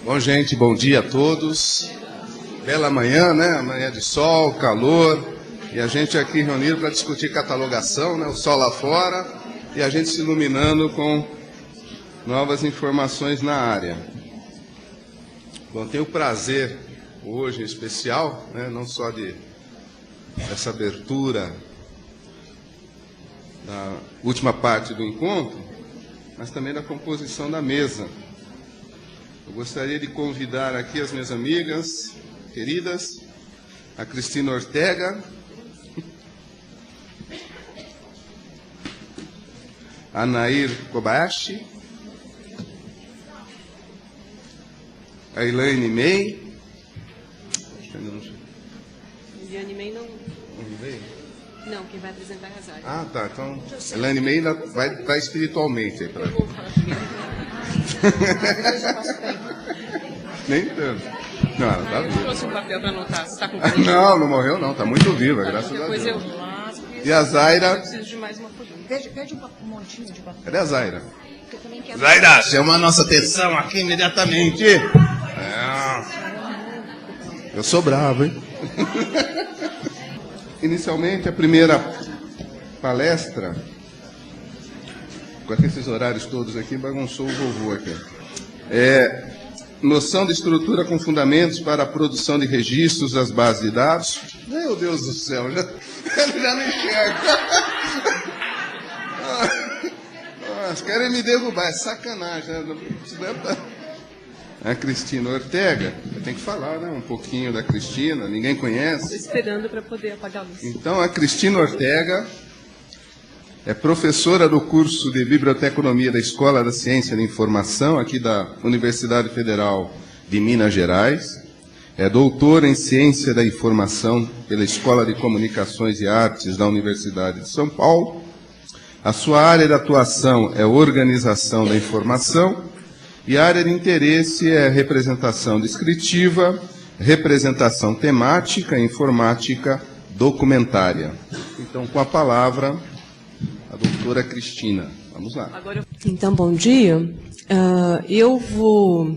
Bom, gente, bom dia a todos. Bela manhã, né? Amanhã de sol, calor. E a gente aqui reunido para discutir catalogação, né? O sol lá fora e a gente se iluminando com novas informações na área. Bom, tenho o prazer hoje em especial, né? Não só de essa abertura da última parte do encontro, mas também da composição da mesa. Eu gostaria de convidar aqui as minhas amigas queridas, a Cristina Ortega, a Nair Kobayashi, a Elaine May. Elaine May não veio? Não, quem vai apresentar é a Zaira. Ah, tá. Então, Elaine May vai estar espiritualmente aí para mim. Nem tanto. Não, ela está viva. Eu trouxe um papel para anotar. Você está com Não, não morreu não. Está muito viva, graças a Deus. E a Zaira? Eu preciso de mais uma folhinha. Pede um montinho de papel. Cadê a Zaira? Eu também quero. Zaira, chama a nossa atenção aqui imediatamente. Eu sou bravo, hein? Inicialmente, a primeira palestra, com esses horários todos aqui, bagunçou o vovô aqui. Noção de estrutura com fundamentos para a produção de registros das bases de dados. Meu Deus do céu, ele já não enxerga. Nossa, querem me derrubar, é sacanagem. A Cristina Ortega, eu tenho que falar, né, um pouquinho da Cristina, ninguém conhece. Estou esperando para poder apagar a luz. Então, a Cristina Ortega é professora do curso de Biblioteconomia da Escola da Ciência da Informação, aqui da Universidade Federal de Minas Gerais. É doutora em Ciência da Informação pela Escola de Comunicações e Artes da Universidade de São Paulo. A sua área de atuação é organização da informação e a área de interesse é representação descritiva, representação temática, informática, documentária. Então, com a palavra, a doutora Cristina. Vamos lá. Então, bom dia. Eu vou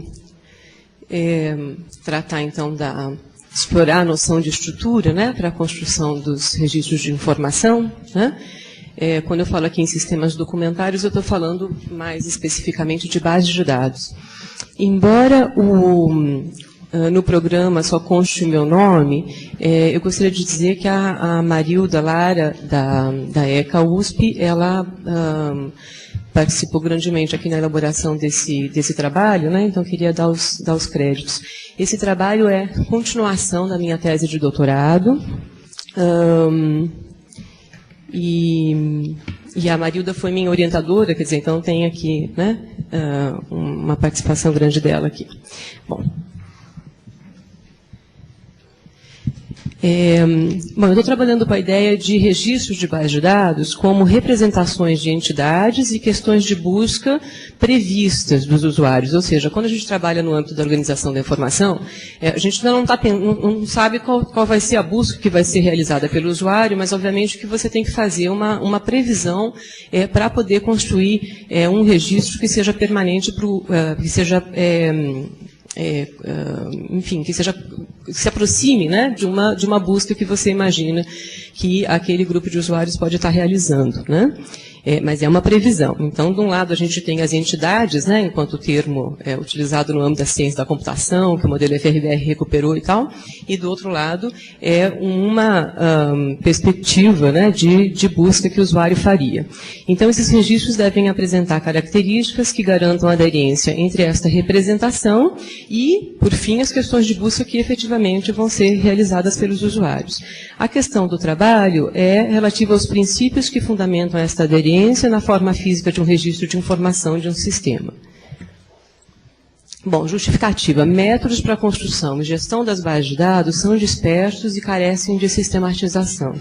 tratar, então, explorar a noção de estrutura, né, para a construção dos registros de informação, né? Quando eu falo aqui em sistemas documentários, eu estou falando mais especificamente de bases de dados. Embora no programa só conste o meu nome, eu gostaria de dizer que a Marilda Lara, da ECA USP, ela participou grandemente aqui na elaboração desse trabalho, né? Então queria dar os créditos. Esse trabalho é continuação da minha tese de doutorado, e a Marilda foi minha orientadora, quer dizer, então tem aqui, né, uma participação grande dela aqui. Bom, eu estou trabalhando com a ideia de registros de bases de dados como representações de entidades e questões de busca previstas dos usuários. Ou seja, quando a gente trabalha no âmbito da organização da informação, a gente ainda não sabe qual vai ser a busca que vai ser realizada pelo usuário, mas, obviamente, que você tem que fazer uma previsão para poder construir um registro que seja permanente, que seja... enfim, que se aproxime, né, de uma busca que você imagina que aquele grupo de usuários pode estar realizando, né? Mas é uma previsão. Então, de um lado, a gente tem as entidades, né, enquanto termo utilizado no âmbito da ciência da computação, que o modelo FRBR recuperou e tal, e do outro lado é uma perspectiva, né, de busca que o usuário faria. Então, esses registros devem apresentar características que garantam a aderência entre esta representação e, por fim, as questões de busca que efetivamente vão ser realizadas pelos usuários. A questão do trabalho é relativa aos princípios que fundamentam esta aderência na forma física de um registro de informação de um sistema. Bom, justificativa. Métodos para a construção e gestão das bases de dados são dispersos e carecem de sistematização.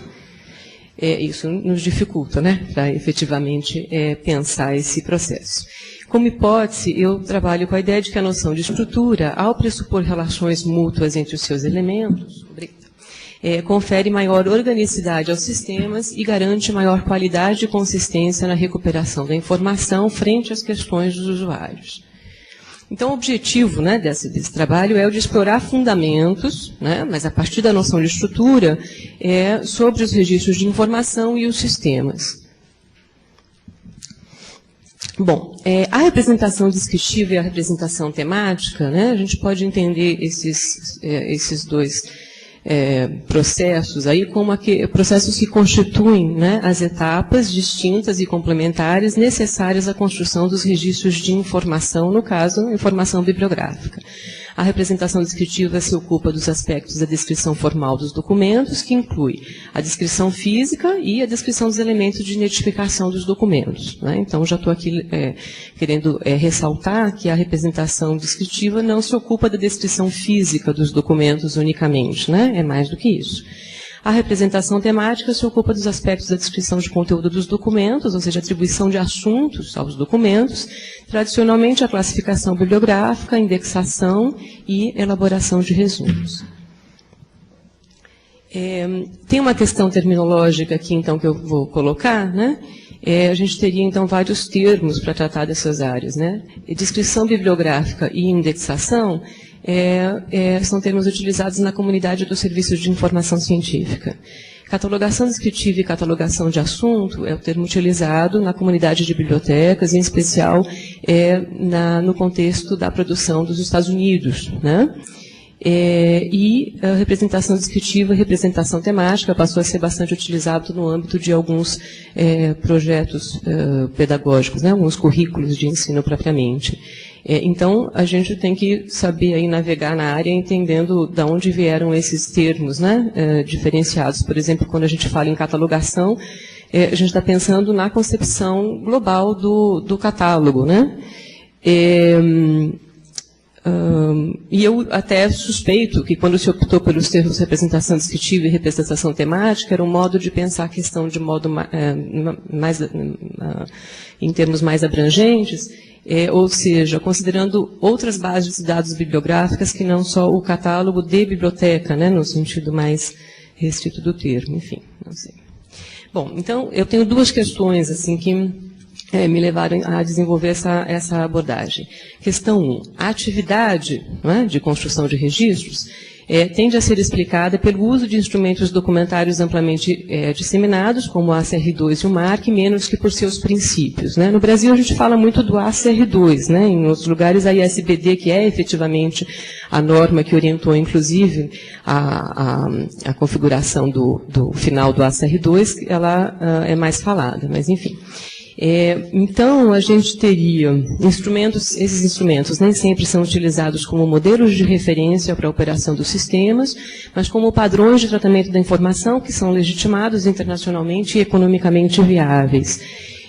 Isso nos dificulta, né, para efetivamente pensar esse processo. Como hipótese, eu trabalho com a ideia de que a noção de estrutura, ao pressupor relações mútuas entre os seus elementos, confere maior organicidade aos sistemas e garante maior qualidade e consistência na recuperação da informação frente às questões dos usuários. Então, o objetivo, né, desse trabalho é o de explorar fundamentos, né, mas a partir da noção de estrutura, sobre os registros de informação e os sistemas. Bom, a representação descritiva e a representação temática, né, a gente pode entender esses dois processos aí como processos que constituem, né, as etapas distintas e complementares necessárias à construção dos registros de informação, no caso, informação bibliográfica. A representação descritiva se ocupa dos aspectos da descrição formal dos documentos, que inclui a descrição física e a descrição dos elementos de identificação dos documentos, né? Então, já estou aqui querendo ressaltar que a representação descritiva não se ocupa da descrição física dos documentos unicamente, né? É mais do que isso. A representação temática se ocupa dos aspectos da descrição de conteúdo dos documentos, ou seja, atribuição de assuntos aos documentos, tradicionalmente a classificação bibliográfica, indexação e elaboração de resumos. Tem uma questão terminológica aqui, então, que eu vou colocar, né? A gente teria, então, vários termos para tratar dessas áreas, né? Descrição bibliográfica e indexação são termos utilizados na comunidade dos serviços de informação científica. Catalogação descritiva e catalogação de assunto é o termo utilizado na comunidade de bibliotecas, em especial no contexto da produção dos Estados Unidos, né? E a representação descritiva e representação temática passou a ser bastante utilizado no âmbito de alguns projetos pedagógicos, né? Alguns currículos de ensino propriamente. Então, a gente tem que saber aí navegar na área entendendo de onde vieram esses termos, né, diferenciados. Por exemplo, quando a gente fala em catalogação, a gente está pensando na concepção global do catálogo, né? E eu até suspeito que quando se optou pelos termos representação descritiva e representação temática, era um modo de pensar a questão de modo em termos mais abrangentes, ou seja, considerando outras bases de dados bibliográficas que não só o catálogo de biblioteca, né, no sentido mais restrito do termo, enfim, não sei. Bom, então, eu tenho duas questões assim que me levaram a desenvolver essa abordagem. Questão 1. A atividade, né, de construção de registros tende a ser explicada pelo uso de instrumentos documentários amplamente disseminados, como o ACR2 e o MARC, menos que por seus princípios, né? No Brasil, a gente fala muito do ACR2, né? Em outros lugares, a ISBD, que é efetivamente a norma que orientou, inclusive, a configuração do final do ACR2, ela é mais falada, mas enfim. Então, a gente teria esses instrumentos nem sempre são utilizados como modelos de referência para a operação dos sistemas, mas como padrões de tratamento da informação que são legitimados internacionalmente e economicamente viáveis.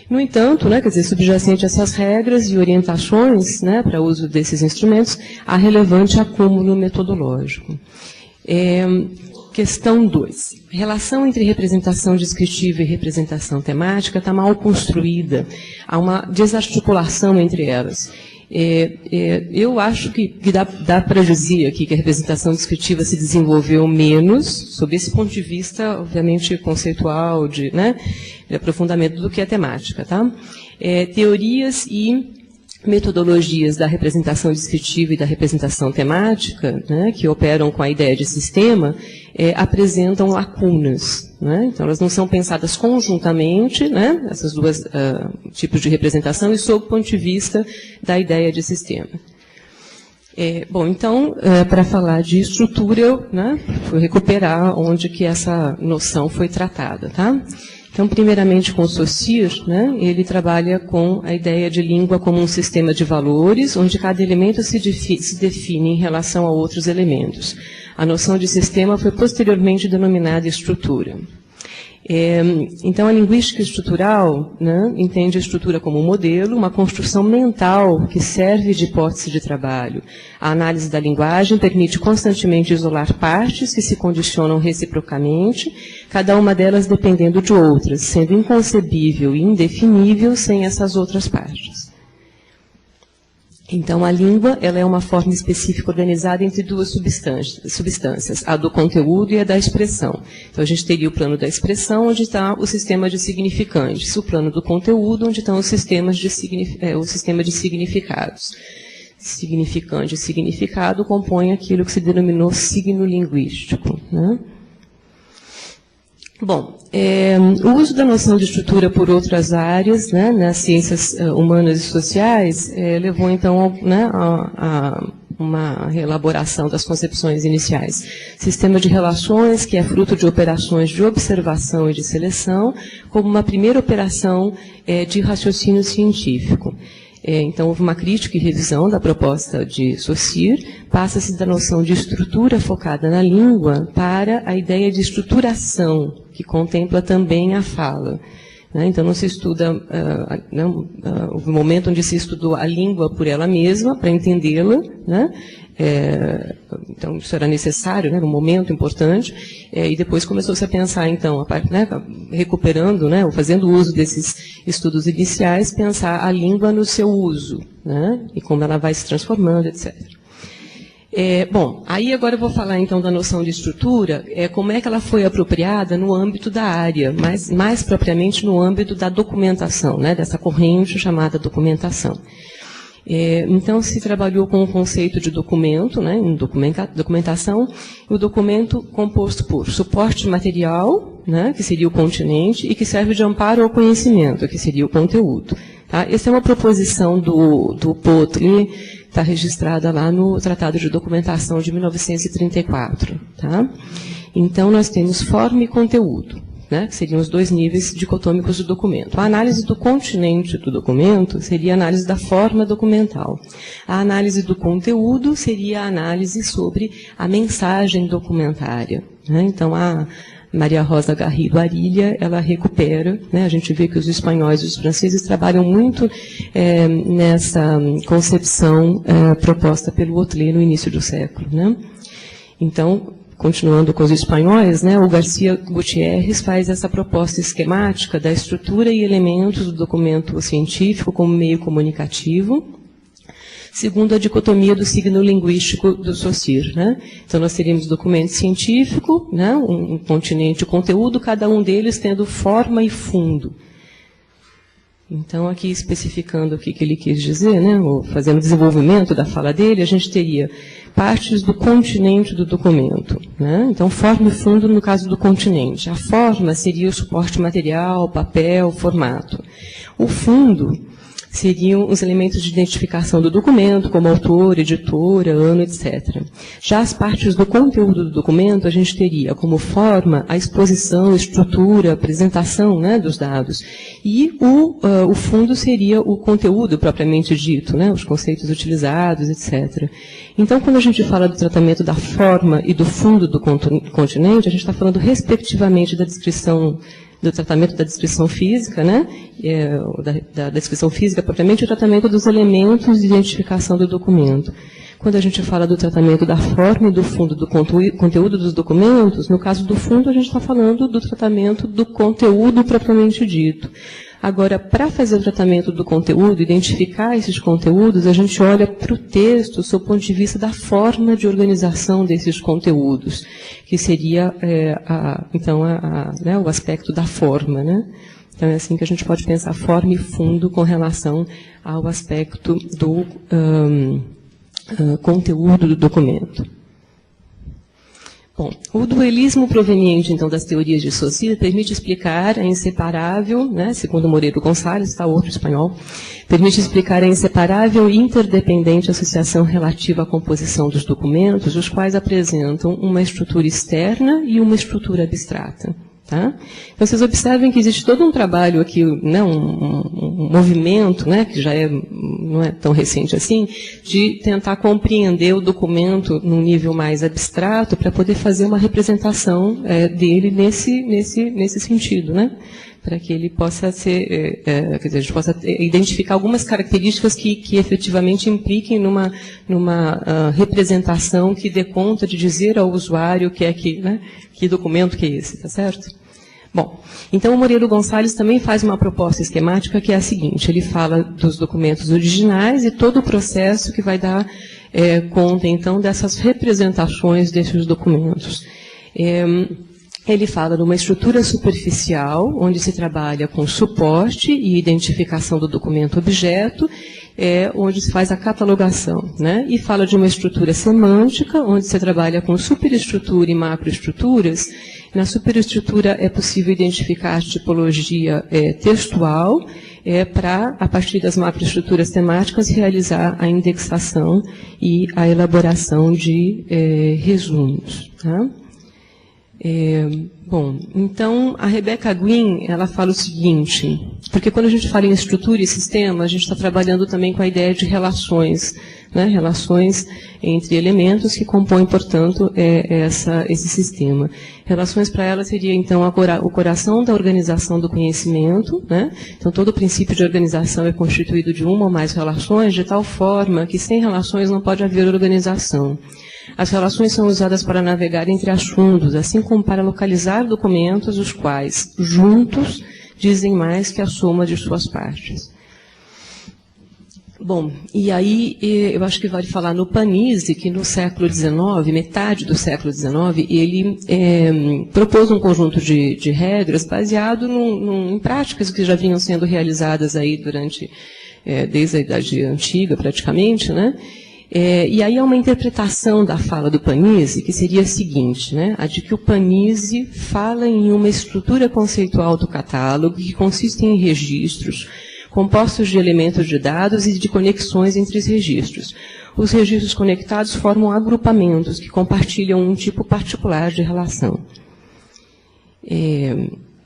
No entanto, né, quer dizer, subjacente a essas regras e orientações, né, para o uso desses instrumentos, há relevante acúmulo metodológico. Questão 2. A relação entre representação descritiva e representação temática está mal construída. Há uma desarticulação entre elas. Eu acho que dá para dizer aqui que a representação descritiva se desenvolveu menos, sob esse ponto de vista, obviamente, conceitual, de aprofundamento do que a temática. Tá? Teorias e metodologias da representação descritiva e da representação temática, né, que operam com a ideia de sistema, apresentam lacunas, né? Então, elas não são pensadas conjuntamente, né, essas duas tipos de representação, e sob o ponto de vista da ideia de sistema. Bom, então, para falar de estrutura, eu fui recuperar onde que essa noção foi tratada, tá? Então, primeiramente, com o Saussure, né, ele trabalha com a ideia de língua como um sistema de valores, onde cada elemento se define em relação a outros elementos. A noção de sistema foi posteriormente denominada estrutura. Então, a linguística estrutural, né, entende a estrutura como um modelo, uma construção mental que serve de hipótese de trabalho. A análise da linguagem permite constantemente isolar partes que se condicionam reciprocamente, cada uma delas dependendo de outras, sendo inconcebível e indefinível sem essas outras partes. Então, a língua ela é uma forma específica organizada entre duas substâncias, a do conteúdo e a da expressão. Então, a gente teria o plano da expressão, onde está o sistema de significantes, o plano do conteúdo, onde estão os sistemas o sistema de significados. significante e significado compõem aquilo que se denominou signo linguístico, né? Bom, o uso da noção de estrutura por outras áreas, né, nas ciências humanas e sociais, levou então a uma reelaboração das concepções iniciais. Sistema de relações, que é fruto de operações de observação e de seleção, como uma primeira operação de raciocínio científico. Então, houve uma crítica e revisão da proposta de Saussure, passa-se da noção de estrutura focada na língua para a ideia de estruturação, que contempla também a fala. Então, não se estuda, houve um momento onde se estudou a língua por ela mesma, para entendê-la, né? Então, isso era necessário, era um momento importante, e depois começou-se a pensar, então, recuperando, ou fazendo uso desses estudos iniciais, pensar a língua no seu uso, e como ela vai se transformando, etc. Bom, aí agora eu vou falar então da noção de estrutura, como é que ela foi apropriada no âmbito da área, mas mais propriamente no âmbito da documentação, dessa corrente chamada documentação. Então, se trabalhou com o conceito de documento, em documentação, o documento composto por suporte material, que seria o continente, e que serve de amparo ao conhecimento, que seria o conteúdo. Tá? Essa é uma proposição do Pottier, está registrada lá no Tratado de Documentação de 1934. Tá? Então, nós temos forma e conteúdo, que seriam os dois níveis dicotômicos do documento. A análise do continente do documento seria a análise da forma documental. A análise do conteúdo seria a análise sobre a mensagem documentária. Então, a Maria Rosa Garrido Arilha, ela recupera, a gente vê que os espanhóis e os franceses trabalham muito nessa concepção proposta pelo Otlet no início do século. Então, continuando com os espanhóis, o Garcia Gutiérrez faz essa proposta esquemática da estrutura e elementos do documento científico como meio comunicativo, segundo a dicotomia do signo linguístico do Saussure. Então, nós teríamos documento científico, um continente e conteúdo, cada um deles tendo forma e fundo. Então, aqui especificando o que ele quis dizer, ou fazendo desenvolvimento da fala dele, a gente teria partes do continente do documento. Então, forma e fundo no caso do continente. A forma seria o suporte material, papel, formato. O fundo seriam os elementos de identificação do documento, como autor, editora, ano, etc. Já as partes do conteúdo do documento, a gente teria como forma a exposição, estrutura, apresentação dos dados. E o fundo seria o conteúdo propriamente dito, os conceitos utilizados, etc. Então, quando a gente fala do tratamento da forma e do fundo do continente, a gente está falando respectivamente da descrição do tratamento da descrição física, da descrição física propriamente, o tratamento dos elementos de identificação do documento. Quando a gente fala do tratamento da forma e do fundo do conteúdo dos documentos, no caso do fundo, a gente está falando do tratamento do conteúdo propriamente dito. Agora, para fazer o tratamento do conteúdo, identificar esses conteúdos, a gente olha para o texto sob o ponto de vista da forma de organização desses conteúdos, que seria, o aspecto da forma. Então, é assim que a gente pode pensar forma e fundo com relação ao aspecto do conteúdo do documento. Bom, o dualismo proveniente, então, das teorias de Saussure permite explicar a inseparável, segundo Moreiro Gonçalves, está outro espanhol, permite explicar a inseparável e interdependente associação relativa à composição dos documentos, os quais apresentam uma estrutura externa e uma estrutura abstrata. Tá? Então, vocês observem que existe todo um trabalho aqui, um movimento, que já não é tão recente assim, de tentar compreender o documento num nível mais abstrato para poder fazer uma representação dele nesse sentido, para que ele possa ser, quer dizer, a gente possa identificar algumas características que efetivamente impliquem numa representação que dê conta de dizer ao usuário que documento que é esse, tá certo? Bom, então o Moreiro Gonçalves também faz uma proposta esquemática que é a seguinte, ele fala dos documentos originais e todo o processo que vai dar conta, então, dessas representações desses documentos. Ele fala de uma estrutura superficial, onde se trabalha com suporte e identificação do documento objeto, onde se faz a catalogação, né? E fala de uma estrutura semântica, onde se trabalha com superestrutura e macroestruturas. Na superestrutura é possível identificar a tipologia textual, para, a partir das macroestruturas temáticas, realizar a indexação e a elaboração de resumos. Tá? Bom, então, a Rebecca Green, ela fala o seguinte, porque quando a gente fala em estrutura e sistema, a gente está trabalhando também com a ideia de relações, né, relações entre elementos que compõem, portanto, esse sistema. Relações para ela seria, então, o coração da organização do conhecimento, né? Então, todo o princípio de organização é constituído de uma ou mais relações, de tal forma que sem relações não pode haver organização. As relações são usadas para navegar entre assuntos, assim como para localizar documentos, os quais, juntos, dizem mais que a soma de suas partes. Bom, e aí eu acho que vale falar no Panizzi, que no século XIX, metade do século XIX, ele propôs um conjunto de regras baseado em práticas que já vinham sendo realizadas aí desde a Idade Antiga, praticamente, né? E aí há uma interpretação da fala do Panizzi, que seria a seguinte, né? A de que o Panizzi fala em uma estrutura conceitual do catálogo que consiste em registros, compostos de elementos de dados e de conexões entre os registros. Os registros conectados formam agrupamentos que compartilham um tipo particular de relação.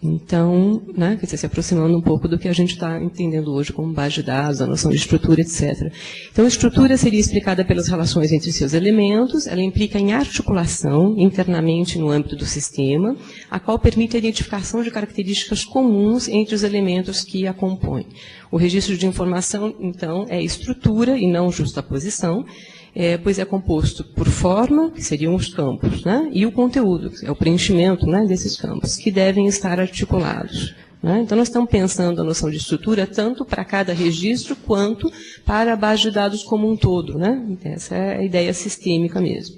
Então, né, quer dizer, se aproximando um pouco do que a gente está entendendo hoje como base de dados, a noção de estrutura, etc. Então, a estrutura seria explicada pelas relações entre seus elementos, ela implica em articulação internamente no âmbito do sistema, a qual permite a identificação de características comuns entre os elementos que a compõem. O registro de informação, então, é estrutura e não justaposição, pois é composto por forma, que seriam os campos, né, e o conteúdo, que é o preenchimento, né, desses campos, que devem estar articulados. Né? Então, nós estamos pensando a noção de estrutura tanto para cada registro quanto para a base de dados como um todo. Né? Essa é a ideia sistêmica mesmo.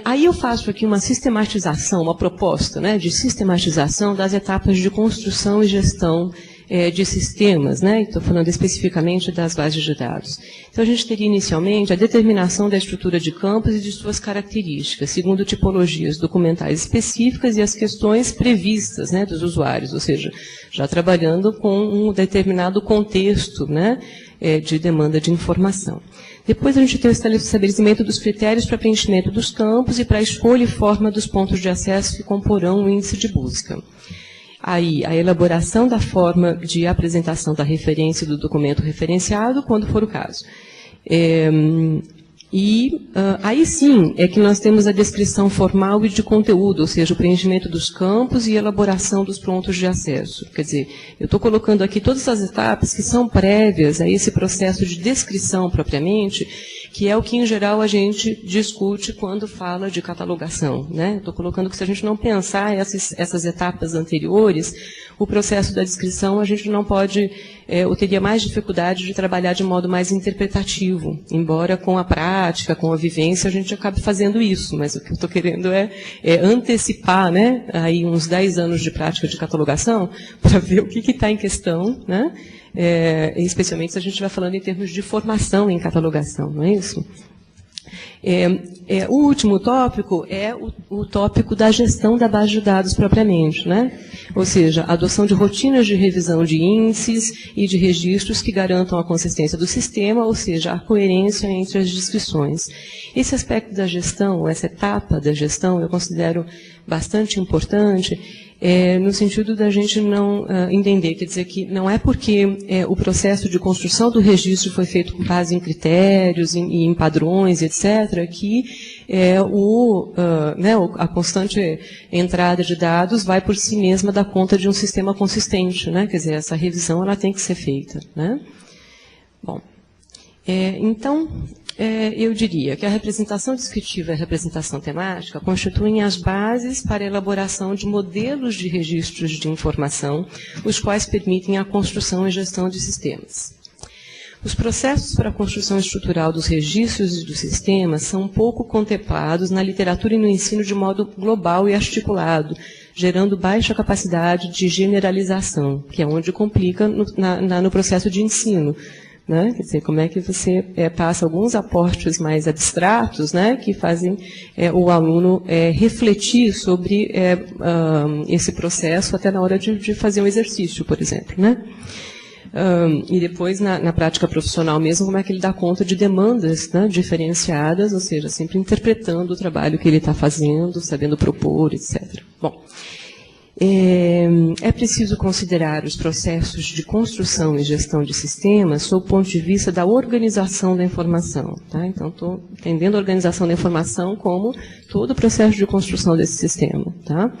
Aí eu faço aqui uma sistematização, uma proposta, né, de sistematização das etapas de construção e gestão de sistemas, né? Estou falando especificamente das bases de dados. Então, a gente teria inicialmente a determinação da estrutura de campos e de suas características, segundo tipologias documentais específicas e as questões previstas, né, dos usuários, ou seja, já trabalhando com um determinado contexto, né, de demanda de informação. Depois a gente tem o estabelecimento dos critérios para preenchimento dos campos e para a escolha e forma dos pontos de acesso que comporão o índice de busca. Aí, a elaboração da forma de apresentação da referência do documento referenciado, quando for o caso. Aí sim é que nós temos a descrição formal e de conteúdo, ou seja, o preenchimento dos campos e elaboração dos pontos de acesso. Quer dizer, eu estou colocando aqui todas as etapas que são prévias a esse processo de descrição propriamente, que é o que, em geral, a gente discute quando fala de catalogação. Né? Estou colocando que, se a gente não pensar essas etapas anteriores, o processo da descrição a gente não pode, ou teria mais dificuldade de trabalhar de modo mais interpretativo, embora com a prática, com a vivência, a gente acabe fazendo isso, mas o que eu estou querendo é antecipar, né, aí uns 10 anos de prática de catalogação, para ver o que está em questão, né? Especialmente se a gente estiver falando em termos de formação em catalogação, não é isso? O último tópico é o tópico da gestão da base de dados propriamente, né? Ou seja, a adoção de rotinas de revisão de índices e de registros que garantam a consistência do sistema, ou seja, a coerência entre as descrições. Esse aspecto da gestão, essa etapa da gestão, eu considero bastante importante, no sentido da gente não entender, quer dizer que não é porque o processo de construção do registro foi feito com base em critérios, em padrões, etc., que a constante entrada de dados vai por si mesma dar conta de um sistema consistente, né? Quer dizer, essa revisão ela tem que ser feita. Né? Bom, então, eu diria que a representação descritiva e a representação temática constituem as bases para a elaboração de modelos de registros de informação, os quais permitem a construção e gestão de sistemas. Os processos para a construção estrutural dos registros e dos sistemas são pouco contemplados na literatura e no ensino de modo global e articulado, gerando baixa capacidade de generalização, que é onde complica no processo de ensino. né? Quer dizer, como é que você passa alguns aportes mais abstratos, né, que fazem o aluno refletir sobre esse processo até na hora de fazer um exercício, por exemplo, né? E depois, na prática profissional mesmo, como é que ele dá conta de demandas, né, diferenciadas, ou seja, sempre interpretando o trabalho que ele está fazendo, sabendo propor, etc. Bom, é preciso considerar os processos de construção e gestão de sistemas sob o ponto de vista da organização da informação. Tá? Então, estou entendendo a organização da informação como todo o processo de construção desse sistema. Tá?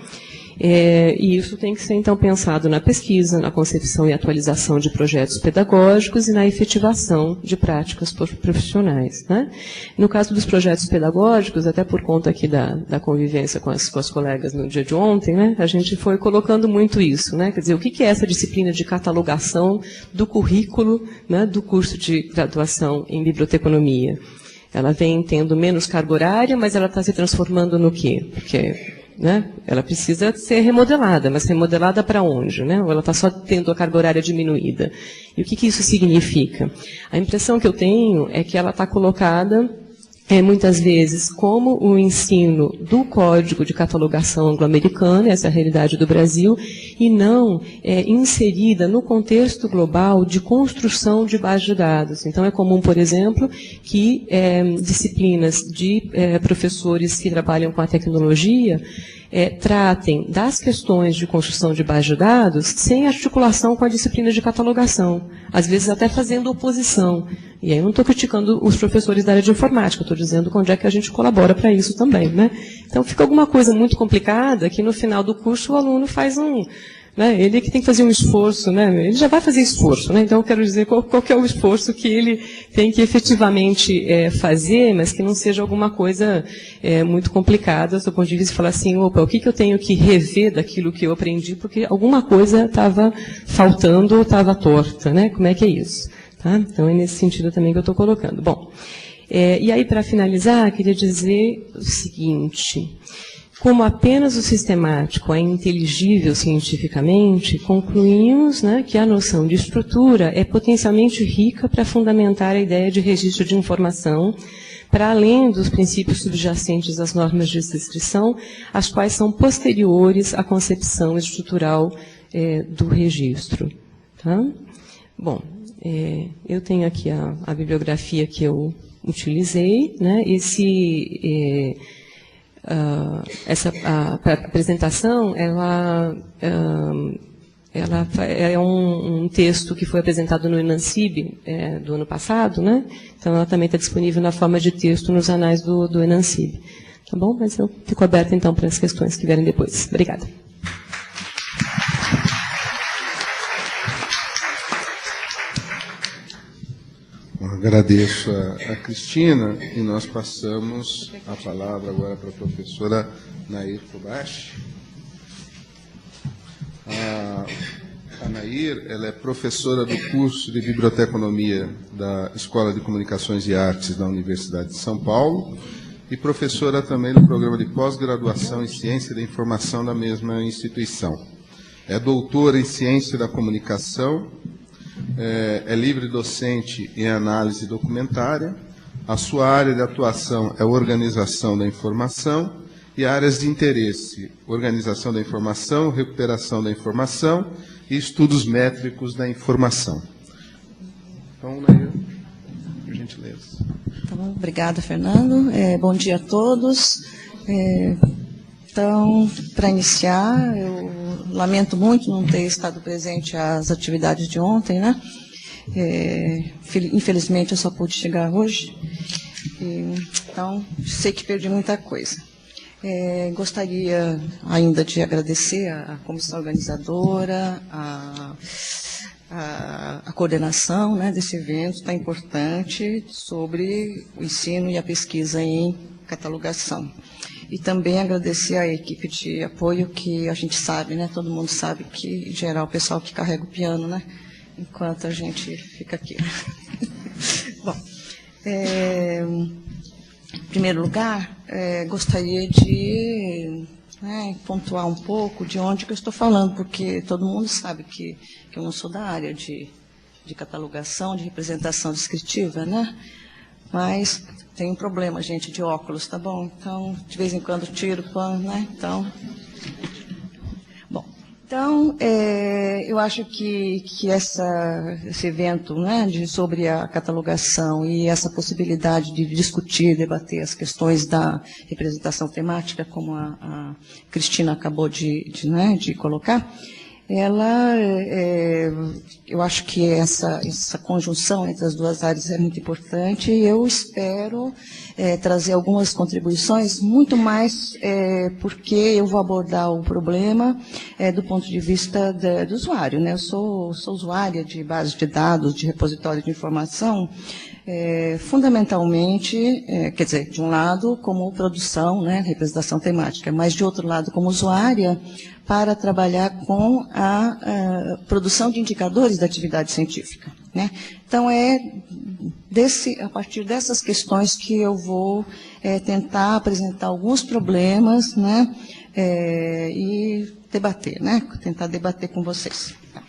E isso tem que ser, então, pensado na pesquisa, na concepção e atualização de projetos pedagógicos e na efetivação de práticas profissionais. Né? No caso dos projetos pedagógicos, até por conta aqui da convivência com as colegas no dia de ontem, né, a gente foi colocando muito isso. Né? Quer dizer, o que é essa disciplina de catalogação do currículo, né, do curso de graduação em biblioteconomia? Ela vem tendo menos carga horária, mas ela está se transformando no quê? Porque... né? Ela precisa ser remodelada, mas remodelada para onde? Né? Ou ela está só tendo a carga horária diminuída? E o que isso significa? A impressão que eu tenho é que ela está colocada, muitas vezes, como o ensino do Código de Catalogação Anglo-Americano, essa é a realidade do Brasil, e não inserida no contexto global de construção de base de dados. Então, é comum, por exemplo, que disciplinas de professores que trabalham com a tecnologia tratem das questões de construção de base de dados sem articulação com a disciplina de catalogação, às vezes até fazendo oposição. E aí eu não estou criticando os professores da área de informática, estou dizendo onde é que a gente colabora para isso também. Né? Então fica alguma coisa muito complicada que no final do curso o aluno faz né, ele que tem que fazer um esforço, né, ele já vai fazer esforço, né, então eu quero dizer qual que é o esforço que ele tem que efetivamente fazer, mas que não seja alguma coisa muito complicada, do seu ponto de vista, falar assim, opa, o que eu tenho que rever daquilo que eu aprendi, porque alguma coisa estava faltando ou estava torta, né, como é que é isso? Tá? Então é nesse sentido também que eu estou colocando. Bom, e aí para finalizar, queria dizer o seguinte... Como apenas o sistemático é inteligível cientificamente, concluímos, né, que a noção de estrutura é potencialmente rica para fundamentar a ideia de registro de informação, para além dos princípios subjacentes às normas de descrição, as quais são posteriores à concepção estrutural do registro. Tá? Bom, eu tenho aqui a bibliografia que eu utilizei, né, essa apresentação, ela é um texto que foi apresentado no Enancib do ano passado, né? Então ela também está disponível na forma de texto nos anais do Enancib. Tá bom? Mas eu fico aberta então para as questões que vierem depois. Obrigada. Agradeço a Cristina e nós passamos a palavra agora para a professora Nair Kobashi. A Nair, ela é professora do curso de Biblioteconomia da Escola de Comunicações e Artes da Universidade de São Paulo e professora também do programa de pós-graduação em Ciência da Informação da mesma instituição. É doutora em Ciência da Comunicação, é livre docente em análise documentária, a sua área de atuação é organização da informação e áreas de interesse, organização da informação, recuperação da informação e estudos métricos da informação. Então, Nair, por gentileza. Tá bom, obrigada, Fernando. Bom dia a todos. Então, para iniciar, eu lamento muito não ter estado presente às atividades de ontem, né? Infelizmente, eu só pude chegar hoje. Então, sei que perdi muita coisa. Gostaria ainda de agradecer à comissão organizadora, a coordenação, né, desse evento tão importante sobre o ensino e a pesquisa em catalogação. E também agradecer à equipe de apoio, que a gente sabe, né, todo mundo sabe que, em geral, o pessoal que carrega o piano, né, enquanto a gente fica aqui. Bom, em primeiro lugar, gostaria de pontuar um pouco de onde que eu estou falando, porque todo mundo sabe que eu não sou da área de de catalogação, de representação descritiva, né? Mas tem um problema, gente, de óculos, tá bom? Então, de vez em quando tiro o pano, né? Então, eu acho que esse evento, né, sobre a catalogação e essa possibilidade de discutir, debater as questões da representação temática, como a Cristina acabou de colocar, eu acho que essa conjunção entre as duas áreas é muito importante e eu espero trazer algumas contribuições, muito mais porque eu vou abordar o problema do ponto de vista do usuário, né? Eu sou usuária de bases de dados, de repositório de informação, fundamentalmente, quer dizer, de um lado, como produção, né, representação temática, mas de outro lado, como usuária, para trabalhar com a produção de indicadores da atividade científica, né? Então, a partir dessas questões que eu vou tentar apresentar alguns problemas, né, e debater, né, tentar debater com vocês. Tá.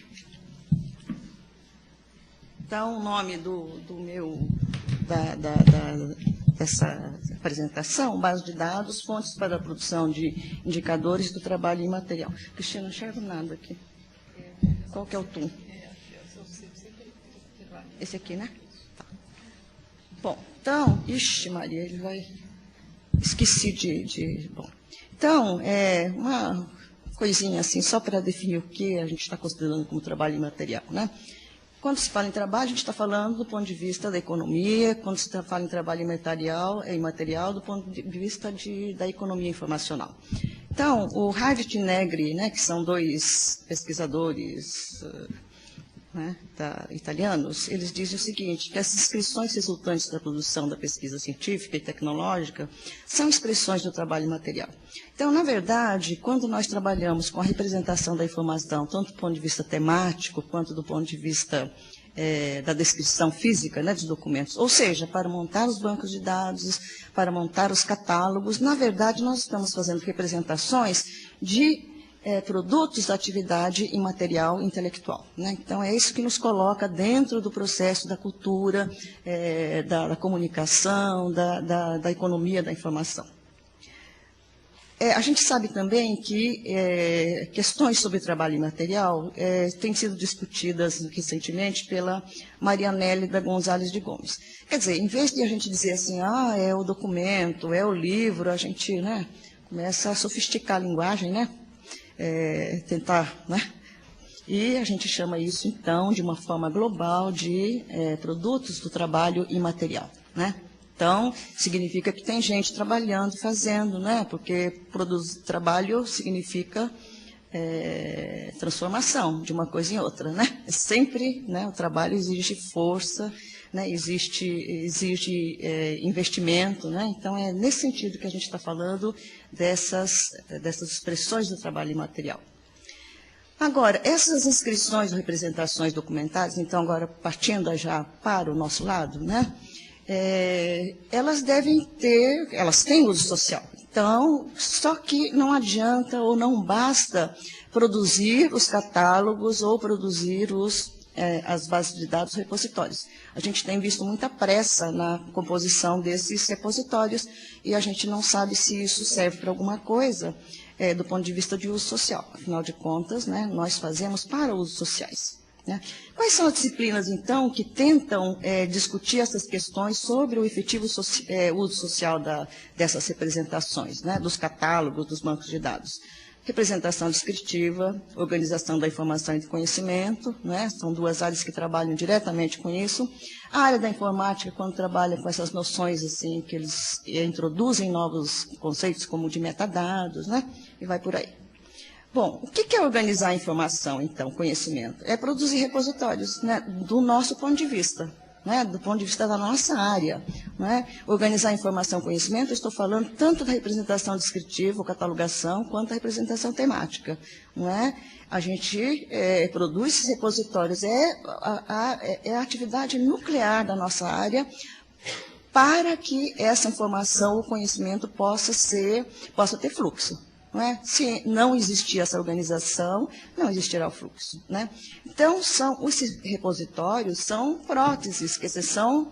Então, o nome dessa apresentação, base de dados, fontes para a produção de indicadores do trabalho imaterial. Cristina, não enxergo nada aqui. Qual que é o tom? Esse aqui, né? Tá. Bom, então, ixi, Maria, ele vai... Esqueci Bom, então, uma coisinha assim, só para definir o que a gente está considerando como trabalho imaterial, né? Quando se fala em trabalho, a gente está falando do ponto de vista da economia, quando se fala em trabalho imaterial, do ponto de vista da economia informacional. Então, o Hardt e Negri, né, que são dois pesquisadores italianos, eles dizem o seguinte, que as inscrições resultantes da produção da pesquisa científica e tecnológica são expressões do trabalho imaterial. Então, na verdade, quando nós trabalhamos com a representação da informação, tanto do ponto de vista temático, quanto do ponto de vista da descrição física, né, dos documentos, ou seja, para montar os bancos de dados, para montar os catálogos, na verdade, nós estamos fazendo representações de produtos da atividade imaterial intelectual, né? Então, é isso que nos coloca dentro do processo da cultura, da comunicação, da economia da informação. A gente sabe também que questões sobre trabalho imaterial têm sido discutidas recentemente pela Marianele da Gonzalez de Gomes. Quer dizer, em vez de a gente dizer assim, é o documento, é o livro, a gente, né, começa a sofisticar a linguagem, né? Tentar, né? E a gente chama isso, então, de uma forma global de produtos do trabalho imaterial, né? Então, significa que tem gente trabalhando, fazendo, né? Porque trabalho significa transformação de uma coisa em outra, né? Sempre, né, o trabalho exige força, né, exige investimento, né? Então, é nesse sentido que a gente está falando dessas expressões do trabalho imaterial. Agora, essas inscrições ou representações documentais, então, agora partindo já para o nosso lado, né, elas têm uso social. Então, só que não adianta ou não basta produzir os catálogos ou produzir as bases de dados repositórios. A gente tem visto muita pressa na composição desses repositórios e a gente não sabe se isso serve para alguma coisa do ponto de vista de uso social. Afinal de contas, né, nós fazemos para usos sociais, né? Quais são as disciplinas, então, que tentam discutir essas questões sobre o efetivo uso social dessas representações, né, dos catálogos, dos bancos de dados? Representação descritiva, organização da informação e do conhecimento, né? São duas áreas que trabalham diretamente com isso. A área da informática, quando trabalha com essas noções assim, que eles introduzem novos conceitos como de metadados, né? E vai por aí. Bom, o que é organizar a informação, então, conhecimento? É produzir repositórios, né, do nosso ponto de vista, né, do ponto de vista da nossa área. Né? Organizar a informação e conhecimento, eu estou falando tanto da representação descritiva, ou catalogação, quanto da representação temática. Não é? A gente produz esses repositórios, é a atividade nuclear da nossa área, para que essa informação, o conhecimento, possa ter fluxo. não é? Se não existir essa organização, não existirá o fluxo, né? Então, esses repositórios são próteses, quer dizer, são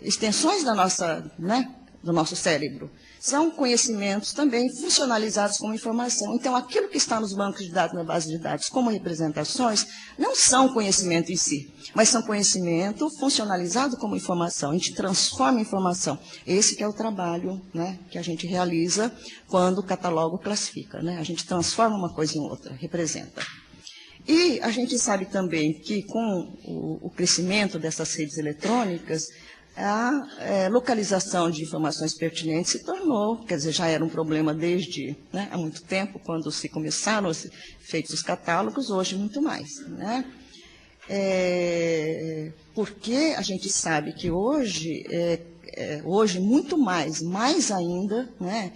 extensões da nossa, né, do nosso cérebro. São conhecimentos também funcionalizados como informação. Então, aquilo que está nos bancos de dados, na base de dados, como representações, não são conhecimento em si, mas são conhecimento funcionalizado como informação. A gente transforma em informação. Esse que é o trabalho, né, que a gente realiza quando cataloga ou classifica, né? A gente transforma uma coisa em outra, representa. E a gente sabe também que com o crescimento dessas redes eletrônicas, a localização de informações pertinentes se tornou, quer dizer, já era um problema desde, né, há muito tempo, quando se começaram a ser feitos os catálogos, hoje muito mais, né? Porque a gente sabe que hoje muito mais ainda, né,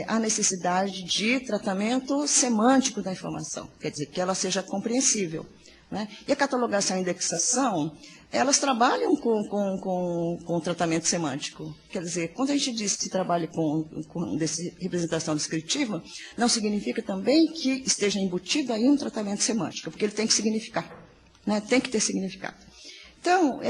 há necessidade de tratamento semântico da informação, quer dizer, que ela seja compreensível, né? E a catalogação e a indexação, elas trabalham com tratamento semântico. Quer dizer, quando a gente diz que se trabalha com representação descritiva, não significa também que esteja embutido aí um tratamento semântico, porque ele tem que significar, né? Tem que ter significado. Então,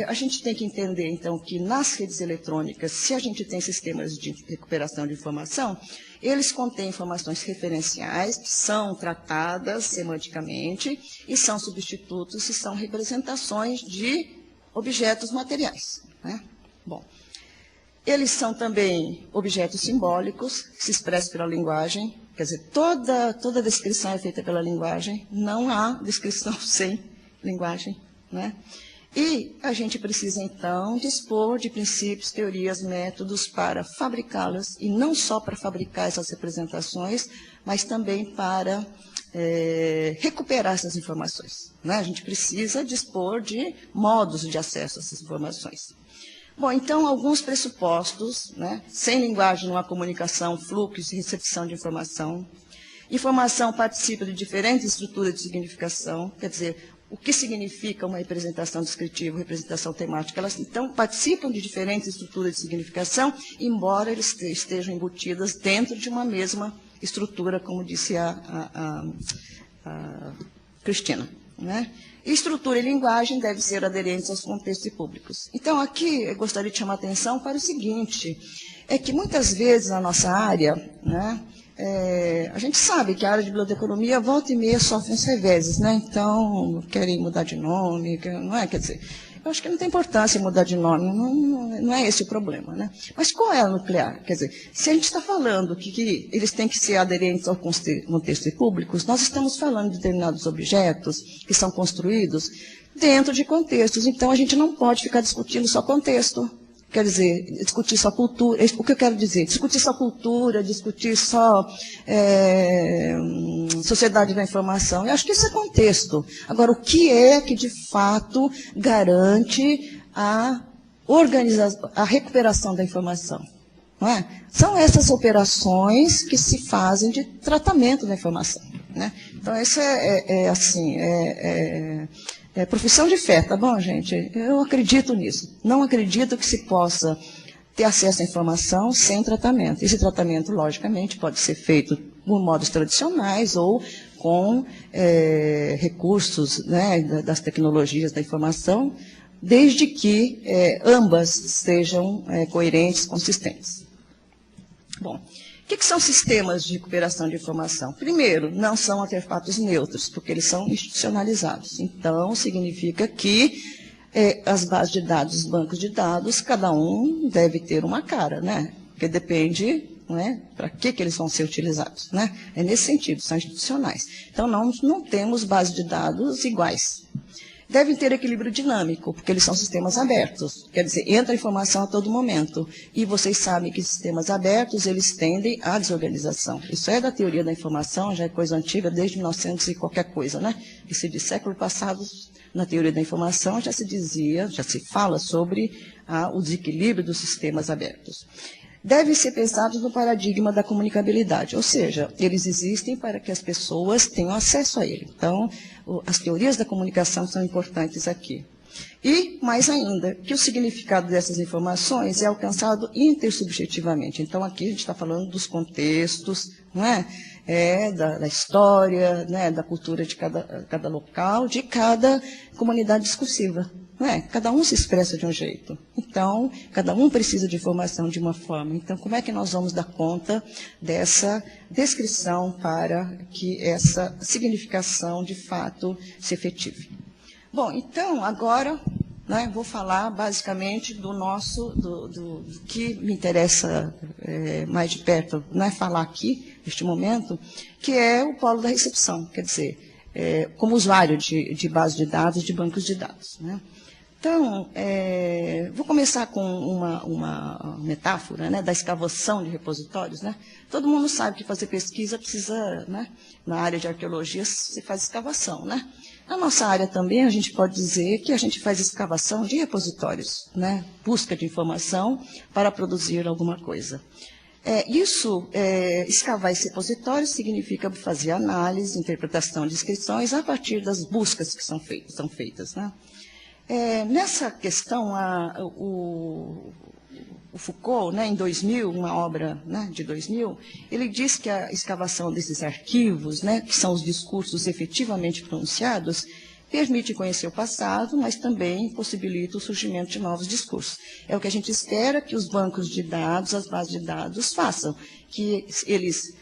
a gente tem que entender, então, que nas redes eletrônicas, se a gente tem sistemas de recuperação de informação, eles contêm informações referenciais que são tratadas semanticamente e são substitutos e são representações de objetos materiais, né? Bom, eles são também objetos simbólicos que se expressam pela linguagem, quer dizer, toda descrição é feita pela linguagem, não há descrição sem linguagem, né? E a gente precisa, então, dispor de princípios, teorias, métodos para fabricá-las, e não só para fabricar essas representações, mas também para recuperar essas informações, né? A gente precisa dispor de modos de acesso a essas informações. Bom, então, alguns pressupostos, né? Sem linguagem não há comunicação, fluxo e recepção de informação. Informação participa de diferentes estruturas de significação, quer dizer, o que significa uma representação descritiva, representação temática. Elas, então, participam de diferentes estruturas de significação, embora eles estejam embutidas dentro de uma mesma estrutura, como disse a Cristina, né? Estrutura e linguagem devem ser aderentes aos contextos públicos. Então, aqui, eu gostaria de chamar a atenção para o seguinte, é que muitas vezes na nossa área, né, a gente sabe que a área de biblioteconomia, volta e meia, sofre uns reveses, né? Então, querem mudar de nome, não é? Quer dizer, eu acho que não tem importância mudar de nome, não é esse o problema, né? Mas qual é a nuclear? Quer dizer, se a gente está falando que eles têm que ser aderentes ao contexto públicos, nós estamos falando de determinados objetos que são construídos dentro de contextos, então a gente não pode ficar discutindo só contexto. Quer dizer, discutir só cultura, o que eu quero dizer? Discutir só cultura, discutir só sociedade da informação. Eu acho que isso é contexto. Agora, o que é que, de fato, garante a recuperação da informação? Não é? São essas operações que se fazem de tratamento da informação, né? Então, isso é profissão de fé, tá bom, gente? Eu acredito nisso. Não acredito que se possa ter acesso à informação sem tratamento. Esse tratamento, logicamente, pode ser feito por modos tradicionais ou com recursos, né, das tecnologias da informação, desde que ambas sejam coerentes, consistentes. Bom, o que são sistemas de recuperação de informação? Primeiro, não são artefatos neutros, porque eles são institucionalizados. Então, significa que as bases de dados, os bancos de dados, cada um deve ter uma cara, né? Porque depende, não é, para que eles vão ser utilizados, né? É nesse sentido, são institucionais. Então, não temos bases de dados iguais. Devem ter equilíbrio dinâmico, porque eles são sistemas abertos. Quer dizer, entra informação a todo momento. E vocês sabem que sistemas abertos, eles tendem à desorganização. Isso é da teoria da informação, já é coisa antiga, desde 1900 e qualquer coisa, né? Esse de século passado, na teoria da informação, já se fala sobre o desequilíbrio dos sistemas abertos. Devem ser pensados no paradigma da comunicabilidade, ou seja, eles existem para que as pessoas tenham acesso a ele. Então, as teorias da comunicação são importantes aqui. E, mais ainda, que o significado dessas informações é alcançado intersubjetivamente. Então, aqui a gente está falando dos contextos, não é? Da história, né? Da cultura de cada local, de cada comunidade discursiva. Não é? Cada um se expressa de um jeito. Então, cada um precisa de informação de uma forma. Então, como é que nós vamos dar conta dessa descrição para que essa significação, de fato, se efetive? Bom, então, agora, né, vou falar basicamente do que me interessa mais de perto, né, falar aqui, neste momento, que é o polo da recepção, quer dizer, como usuário de base de dados, de bancos de dados, né. Então, vou começar com uma metáfora, né, da escavação de repositórios. Né? Todo mundo sabe que fazer pesquisa precisa, né, na área de arqueologia, se faz escavação. Né? Na nossa área também, a gente pode dizer que a gente faz escavação de repositórios, né, busca de informação para produzir alguma coisa. Escavar esse repositório significa fazer análise, interpretação de inscrições a partir das buscas que são feitas. Né? Nessa questão, o Foucault, né, em 2000, uma obra, né, de 2000, ele diz que a escavação desses arquivos, né, que são os discursos efetivamente pronunciados, permite conhecer o passado, mas também possibilita o surgimento de novos discursos. É o que a gente espera que os bancos de dados, as bases de dados façam, que eles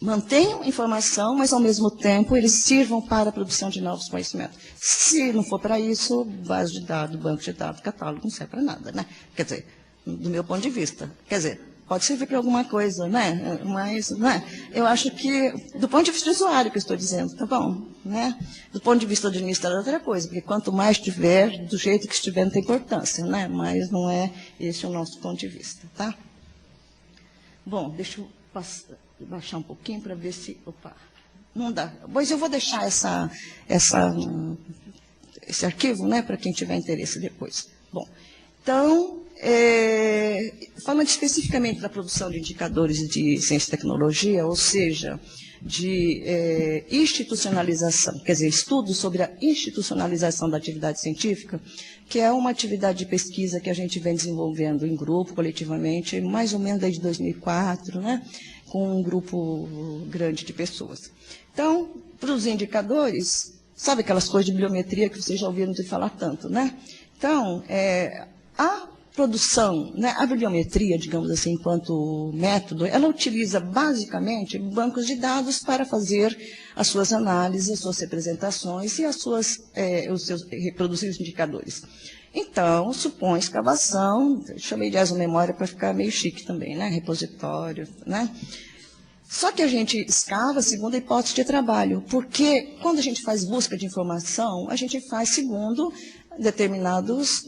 mantenham informação, mas, ao mesmo tempo, eles sirvam para a produção de novos conhecimentos. Se não for para isso, base de dados, banco de dados, catálogo, não serve para nada, né? Quer dizer, do meu ponto de vista. Quer dizer, pode servir para alguma coisa, né? Mas, né? Eu acho que, do ponto de vista do usuário que eu estou dizendo, tá bom, né? Do ponto de vista do administrador, é outra coisa, porque quanto mais tiver, do jeito que estiver, não tem importância, né? Mas não é esse o nosso ponto de vista, tá? Bom, deixa eu baixar um pouquinho para ver se... Opa, não dá. Pois eu vou deixar esse arquivo, né, para quem tiver interesse depois. Bom, então, falando especificamente da produção de indicadores de ciência e tecnologia, ou seja, de institucionalização, quer dizer, estudos sobre a institucionalização da atividade científica, que é uma atividade de pesquisa que a gente vem desenvolvendo em grupo, coletivamente, mais ou menos desde 2004, né, com um grupo grande de pessoas. Então, para os indicadores, sabe aquelas coisas de bibliometria que vocês já ouviram de falar tanto, né? Então, a produção, né, a bibliometria, digamos assim, enquanto método, ela utiliza basicamente bancos de dados para fazer as suas análises, as suas representações e reproduzir os indicadores. Então, supõe escavação, chamei de memória para ficar meio chique também, né? Repositório, né? Só que a gente escava segundo a hipótese de trabalho, porque quando a gente faz busca de informação, a gente faz segundo determinadas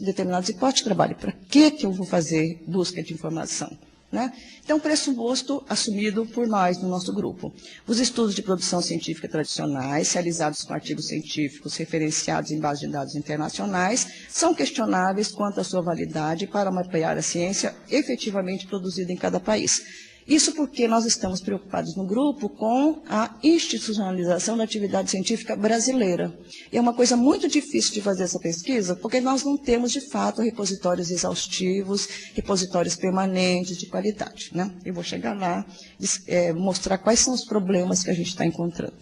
hipóteses de trabalho. Para que eu vou fazer busca de informação? Né? Então, pressuposto assumido por nós, no nosso grupo. Os estudos de produção científica tradicionais, realizados com artigos científicos referenciados em bases de dados internacionais, são questionáveis quanto à sua validade para mapear a ciência efetivamente produzida em cada país. Isso porque nós estamos preocupados no grupo com a institucionalização da atividade científica brasileira. E é uma coisa muito difícil de fazer essa pesquisa, porque nós não temos, de fato, repositórios exaustivos, repositórios permanentes de qualidade. Né? Eu vou chegar lá e mostrar quais são os problemas que a gente está encontrando.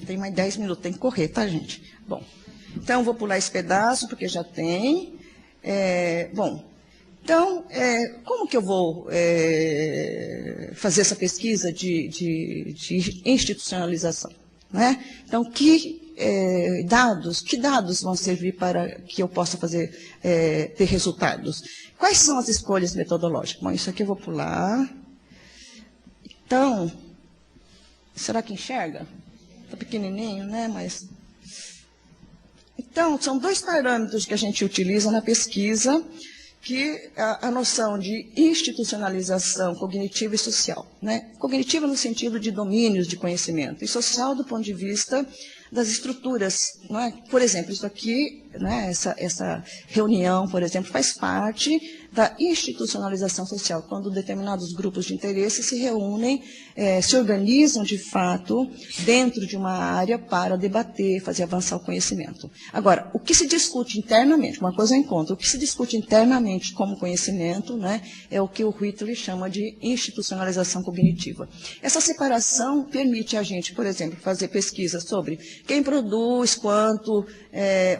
Tem mais 10 minutos, tem que correr, tá, gente? Bom, então vou pular esse pedaço, porque já tem. Então, como que eu vou fazer essa pesquisa de institucionalização? Né? Então, que dados vão servir para que eu possa ter resultados? Quais são as escolhas metodológicas? Bom, isso aqui eu vou pular. Então, será que enxerga? Está pequenininho, né? Mas... Então, são dois parâmetros que a gente utiliza na pesquisa, que a noção de institucionalização cognitiva e social. Né? Cognitiva no sentido de domínios de conhecimento, e social do ponto de vista das estruturas. Não é? Por exemplo, isso aqui, né, essa reunião, por exemplo, faz parte da institucionalização social, quando determinados grupos de interesse se reúnem, se organizam de fato dentro de uma área para debater, fazer avançar o conhecimento. Agora, o que se discute internamente, uma coisa eu encontro, o que se discute internamente como conhecimento, né, é o que o Whitley chama de institucionalização cognitiva. Essa separação permite a gente, por exemplo, fazer pesquisa sobre quem produz, quanto,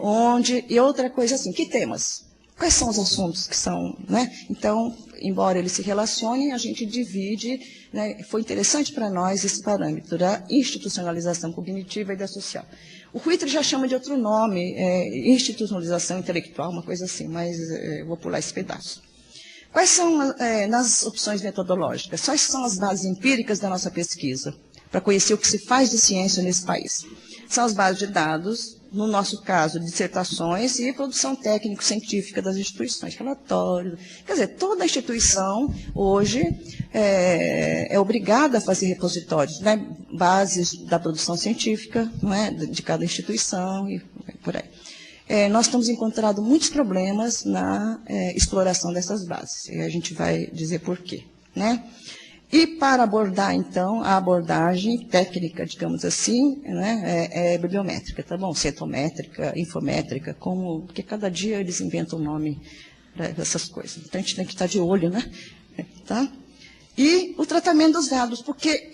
onde, e outra coisa assim, que temas? Quais são os assuntos que são, né? Então, embora eles se relacionem, a gente divide, né? Foi interessante para nós esse parâmetro da institucionalização cognitiva e da social. O Whitley já chama de outro nome, institucionalização intelectual, uma coisa assim, mas vou pular esse pedaço. Quais são, nas opções metodológicas, quais são as bases empíricas da nossa pesquisa, para conhecer o que se faz de ciência nesse país? São as bases de dados, no nosso caso, dissertações e produção técnico-científica das instituições, relatórios. Quer dizer, toda instituição, hoje, é obrigada a fazer repositórios, né? Bases da produção científica, não é? De cada instituição e por aí. Nós temos encontrado muitos problemas na exploração dessas bases, e a gente vai dizer por quê, né? E para abordar, então, a abordagem técnica, digamos assim, né, bibliométrica, tá bom? Cetométrica, infométrica, porque cada dia eles inventam um nome para essas coisas. Então, a gente tem que estar de olho, né? Tá? E o tratamento dos dados, porque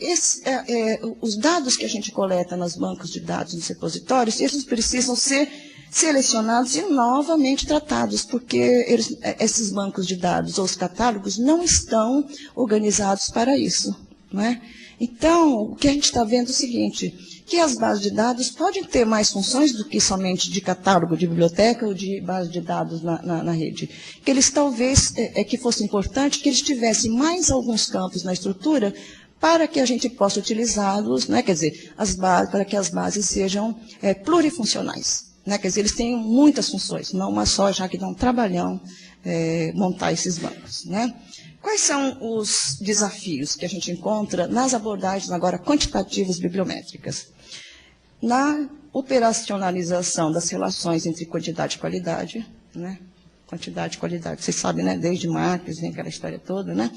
os dados que a gente coleta nos bancos de dados, nos repositórios, eles precisam ser selecionados e novamente tratados, porque esses bancos de dados ou os catálogos não estão organizados para isso, não é? Então, o que a gente está vendo é o seguinte, que as bases de dados podem ter mais funções do que somente de catálogo de biblioteca ou de base de dados na rede. Que eles talvez, que fosse importante que eles tivessem mais alguns campos na estrutura para que a gente possa utilizá-los, né? Quer dizer, para que as bases sejam plurifuncionais. Né? Quer dizer, eles têm muitas funções, não uma só, já que dá um trabalhão montar esses bancos. Né? Quais são os desafios que a gente encontra nas abordagens agora quantitativas bibliométricas? Na operacionalização das relações entre quantidade e qualidade, né? Quantidade e qualidade, vocês sabem, né? Desde Marx, vem aquela história toda, né?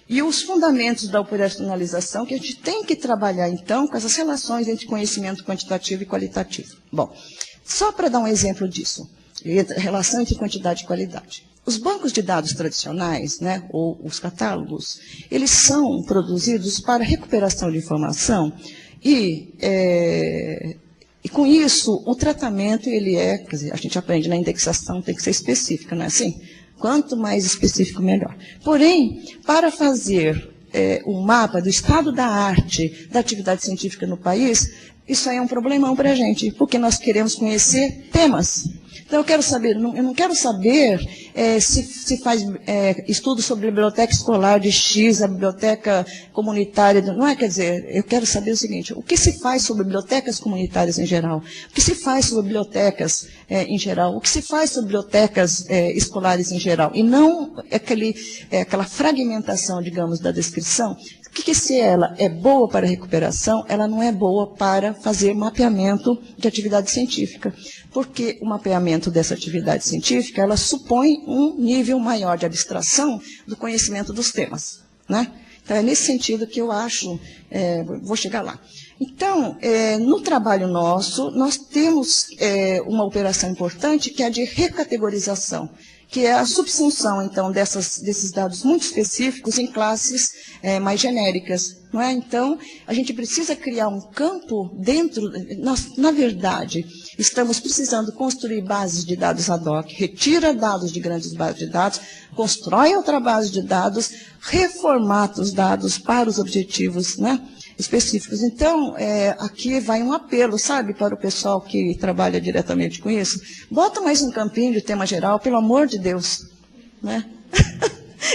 E os fundamentos da operacionalização que a gente tem que trabalhar, então, com essas relações entre conhecimento quantitativo e qualitativo. Bom, só para dar um exemplo disso, relação entre quantidade e qualidade. Os bancos de dados tradicionais, né, ou os catálogos, eles são produzidos para recuperação de informação e com isso, o tratamento, quer dizer, a gente aprende na indexação, tem que ser específica, não é assim? Quanto mais específico, melhor. Porém, para fazer um mapa do estado da arte, da atividade científica no país, isso aí é um problemão para a gente, porque nós queremos conhecer temas. Então, eu quero saber, eu não quero saber se faz estudo sobre a biblioteca escolar de X, a biblioteca comunitária, não é? Quer dizer, eu quero saber o seguinte, o que se faz sobre bibliotecas comunitárias em geral? O que se faz sobre bibliotecas em geral? O que se faz sobre bibliotecas escolares em geral? E não aquela fragmentação, digamos, da descrição, que se ela é boa para recuperação, ela não é boa para fazer mapeamento de atividade científica. Porque o mapeamento dessa atividade científica, ela supõe um nível maior de abstração do conhecimento dos temas. Né? Então, é nesse sentido que eu acho, vou chegar lá. Então, no trabalho nosso, nós temos uma operação importante que é a de recategorização, que é a subsunção, então, desses dados muito específicos em classes mais genéricas. Não é? Então, a gente precisa criar um campo dentro... Nós, na verdade, estamos precisando construir bases de dados ad hoc, retira dados de grandes bases de dados, constrói outra base de dados, reformata os dados para os objetivos, né, específicos. Então, aqui vai um apelo, sabe, para o pessoal que trabalha diretamente com isso. Bota mais um campinho de tema geral, pelo amor de Deus. Né?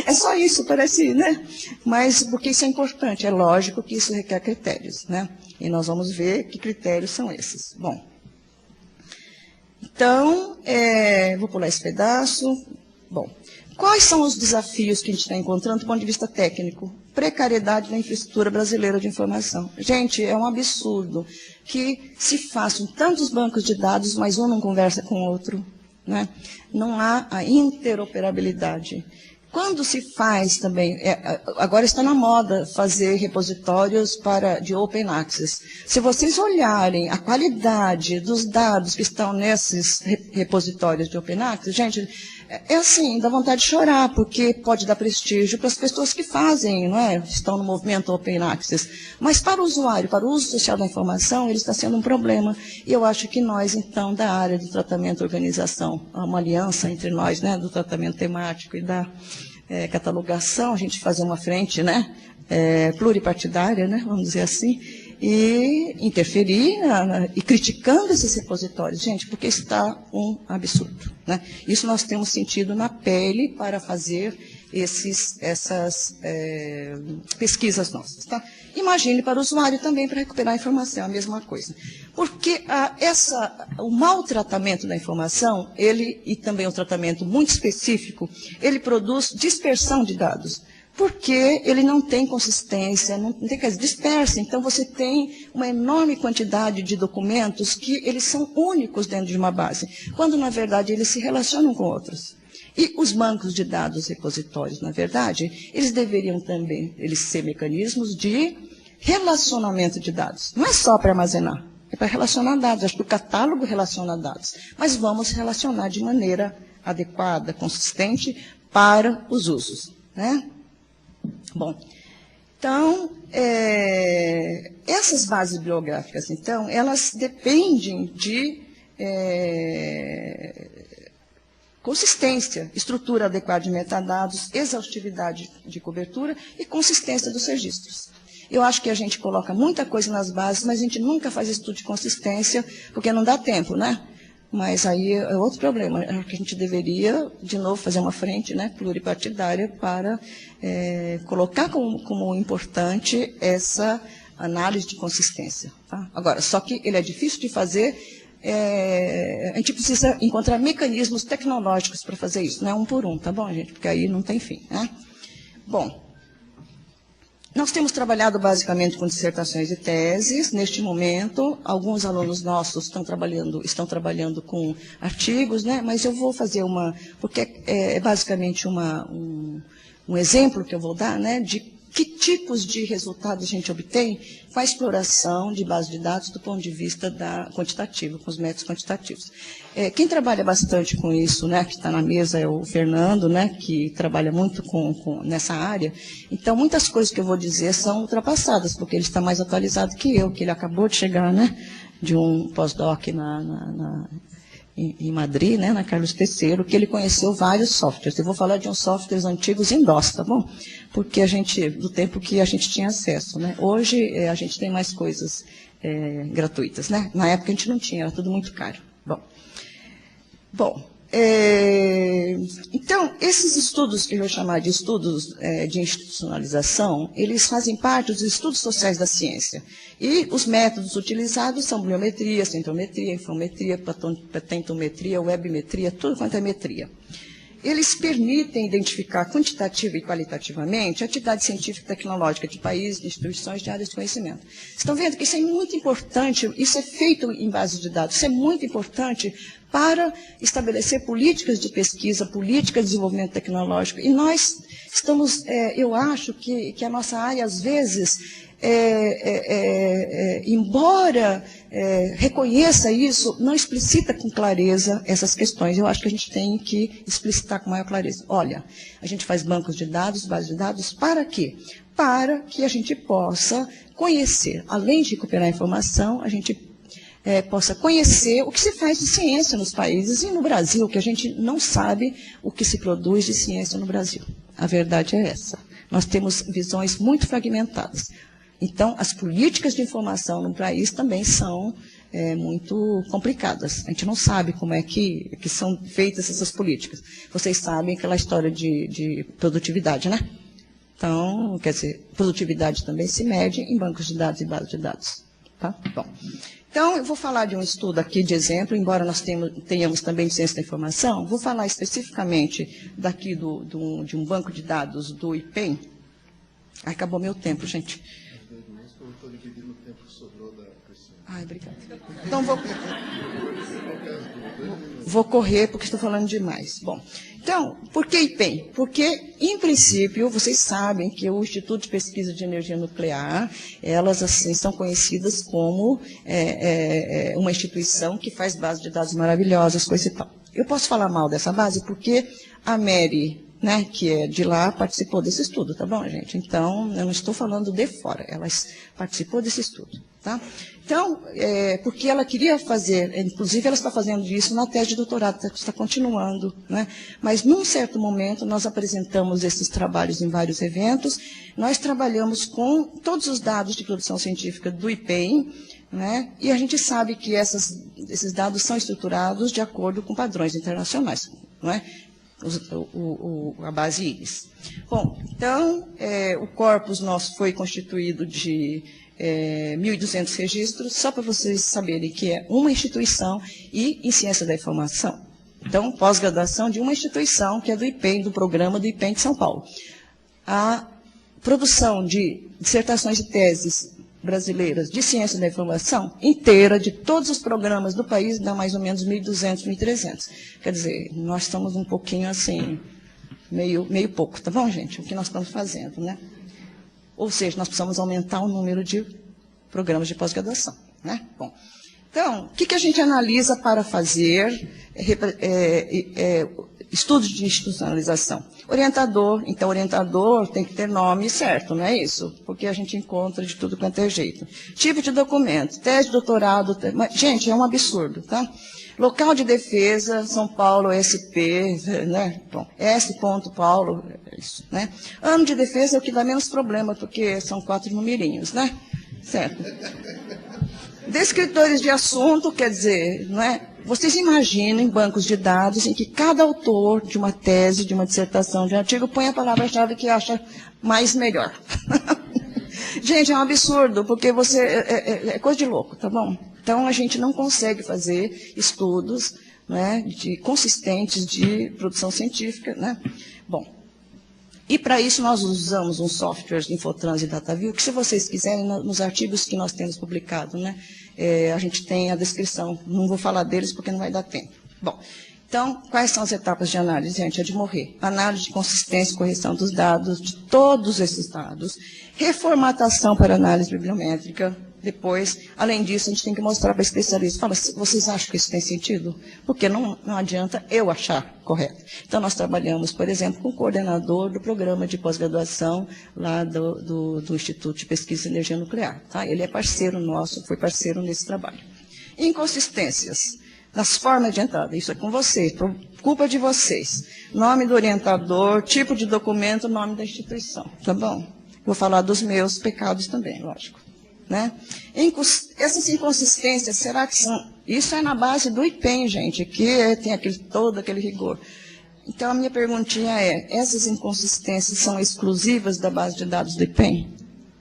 É só isso, parece, né? Mas porque isso é importante, é lógico que isso requer critérios, né? E nós vamos ver que critérios são esses. Bom, então, vou pular esse pedaço. Bom, quais são os desafios que a gente está encontrando do ponto de vista técnico? Precariedade da infraestrutura brasileira de informação. Gente, é um absurdo que se façam tantos bancos de dados, mas um não conversa com o outro. né? Não há a interoperabilidade. Quando se faz também, agora está na moda fazer repositórios de Open Access. Se vocês olharem a qualidade dos dados que estão nesses repositórios de Open Access, gente, é assim, dá vontade de chorar, porque pode dar prestígio para as pessoas que fazem, não é? Estão no movimento Open Access. Mas para o usuário, para o uso social da informação, ele está sendo um problema. E eu acho que nós, então, da área de tratamento e organização, há uma aliança entre nós, né, do tratamento temático e da catalogação, a gente fazer uma frente, né, pluripartidária, né, vamos dizer assim, e interferir e criticando esses repositórios, gente, porque está um absurdo, né? Isso nós temos sentido na pele para fazer essas pesquisas nossas, tá? Imagine para o usuário também, para recuperar a informação, a mesma coisa. Porque o maltratamento da informação, e também um tratamento muito específico, ele produz dispersão de dados. Porque ele não tem consistência, não tem, quer dizer, dispersa. Então, você tem uma enorme quantidade de documentos que eles são únicos dentro de uma base, quando, na verdade, eles se relacionam com outros. E os bancos de dados repositórios, na verdade, eles deveriam também ser mecanismos de relacionamento de dados. Não é só para armazenar, é para relacionar dados. Acho que o catálogo relaciona dados. Mas vamos relacionar de maneira adequada, consistente, para os usos, né? Bom, então, essas bases bibliográficas, então, elas dependem de consistência, estrutura adequada de metadados, exaustividade de cobertura e consistência dos registros. Eu acho que a gente coloca muita coisa nas bases, mas a gente nunca faz estudo de consistência, porque não dá tempo, né? Mas aí é outro problema, é que a gente deveria, de novo, fazer uma frente, né, pluripartidária para colocar como importante essa análise de consistência. Tá? Agora, só que ele é difícil de fazer, a gente precisa encontrar mecanismos tecnológicos para fazer isso, não é um por um, tá bom, gente? Porque aí não tem fim, né? Bom, nós temos trabalhado basicamente com dissertações e teses. Neste momento, alguns alunos nossos estão trabalhando com artigos, né? Mas eu vou fazer porque é basicamente um exemplo que eu vou dar, né, de que tipos de resultados a gente obtém com a exploração de base de dados do ponto de vista quantitativo, com os métodos quantitativos. Quem trabalha bastante com isso, né, que está na mesa, é o Fernando, né, que trabalha muito nessa área. Então, muitas coisas que eu vou dizer são ultrapassadas, porque ele está mais atualizado que eu, que ele acabou de chegar, né, de um pós-doc em Madrid, né, na Carlos III, que ele conheceu vários softwares. Eu vou falar de uns softwares antigos em DOS, tá bom? Porque do tempo que a gente tinha acesso, né? Hoje a gente tem mais coisas gratuitas, né? Na época a gente não tinha, era tudo muito caro. Então, esses estudos que eu vou chamar de estudos de institucionalização, eles fazem parte dos estudos sociais da ciência. E os métodos utilizados são bibliometria, centrometria, infometria, patentometria, webmetria, tudo quanto é metria. Eles permitem identificar quantitativa e qualitativamente a atividade científica e tecnológica de países, de instituições, de áreas de conhecimento. Vocês estão vendo que isso é muito importante, isso é feito em base de dados, isso é muito importante para estabelecer políticas de pesquisa, políticas de desenvolvimento tecnológico. E nós estamos, eu acho que a nossa área, às vezes, embora reconheça isso, não explicita com clareza essas questões. Eu acho que a gente tem que explicitar com maior clareza. Olha, a gente faz bancos de dados, bases de dados, para quê? Para que a gente possa conhecer, além de recuperar informação, a gente possa conhecer o que se faz de ciência nos países e no Brasil, que a gente não sabe o que se produz de ciência no Brasil. A verdade é essa. Nós temos visões muito fragmentadas. Então, as políticas de informação no país também são muito complicadas. A gente não sabe como é que são feitas essas políticas. Vocês sabem aquela história de produtividade, né? Então, quer dizer, produtividade também se mede em bancos de dados e bases de dados. Tá? Bom. Então, eu vou falar de um estudo aqui de exemplo, embora nós tenhamos também de ciência da informação, vou falar especificamente daqui de um banco de dados do IPEM. Acabou meu tempo, gente. Ai, obrigada. Então, vou correr, porque estou falando demais. Bom, então, por que IPEM? Porque, em princípio, vocês sabem que o Instituto de Pesquisa de Energia Nuclear, elas, assim, são conhecidas como uma instituição que faz base de dados maravilhosas, coisa e tal. Eu posso falar mal dessa base porque a Mary, né, que é de lá, participou desse estudo, tá bom, gente? Então, eu não estou falando de fora, ela participou desse estudo, tá? Então, porque ela queria fazer, inclusive ela está fazendo isso na tese de doutorado, está continuando, né? Mas num certo momento nós apresentamos esses trabalhos em vários eventos, nós trabalhamos com todos os dados de produção científica do IPEM, né? E a gente sabe que esses dados são estruturados de acordo com padrões internacionais, não é? A base IRIS. Bom, então, o corpus nosso foi constituído de 1.200 registros, só para vocês saberem que é uma instituição e em ciência da informação. Então, pós-graduação de uma instituição, que é do IPEM, do programa do IPEM de São Paulo. A produção de dissertações e teses brasileiras de ciência da informação inteira, de todos os programas do país, dá mais ou menos 1.200, 1.300. Quer dizer, nós estamos um pouquinho assim, meio pouco, tá bom, gente? O que nós estamos fazendo, né? Ou seja, nós precisamos aumentar o número de programas de pós-graduação, né? Bom, então, o que a gente analisa para fazer estudos de institucionalização? Orientador, então orientador tem que ter nome certo, não é isso? Porque a gente encontra de tudo quanto é jeito. Tipo de documento, tese de doutorado, gente, é um absurdo, tá? Local de defesa, São Paulo, SP, né? Bom, S. Paulo, isso, né? Ano de defesa é o que dá menos problema, porque são 4 numerinhos, né? Certo. Descritores de assunto, quer dizer, não é? Vocês imaginem bancos de dados em que cada autor de uma tese, de uma dissertação, de um artigo, põe a palavra-chave que acha mais melhor. Gente, é um absurdo, porque é coisa de louco, tá bom? Então, a gente não consegue fazer estudos, né, consistentes de produção científica, né? Bom, e para isso nós usamos um software de Infotrans e DataView, que se vocês quiserem, nos artigos que nós temos publicado, né, a gente tem a descrição, não vou falar deles porque não vai dar tempo. Bom, então, quais são as etapas de análise, gente? É de morrer. Análise de consistência e correção dos dados, de todos esses dados. Reformatação para análise bibliométrica. Depois, além disso, a gente tem que mostrar para especialistas. Fala, vocês acham que isso tem sentido? Porque não adianta eu achar correto. Então, nós trabalhamos, por exemplo, com o coordenador do programa de pós-graduação lá do Instituto de Pesquisa em Energia Nuclear. Tá? Ele é parceiro nosso, foi parceiro nesse trabalho. Inconsistências nas formas de entrada. Isso é com vocês, por culpa de vocês. Nome do orientador, tipo de documento, nome da instituição. Tá bom? Vou falar dos meus pecados também, lógico. Né? Essas inconsistências, será que são... Isso é na base do IPEM, gente, que tem todo aquele rigor. Então, a minha perguntinha é, essas inconsistências são exclusivas da base de dados do IPEM?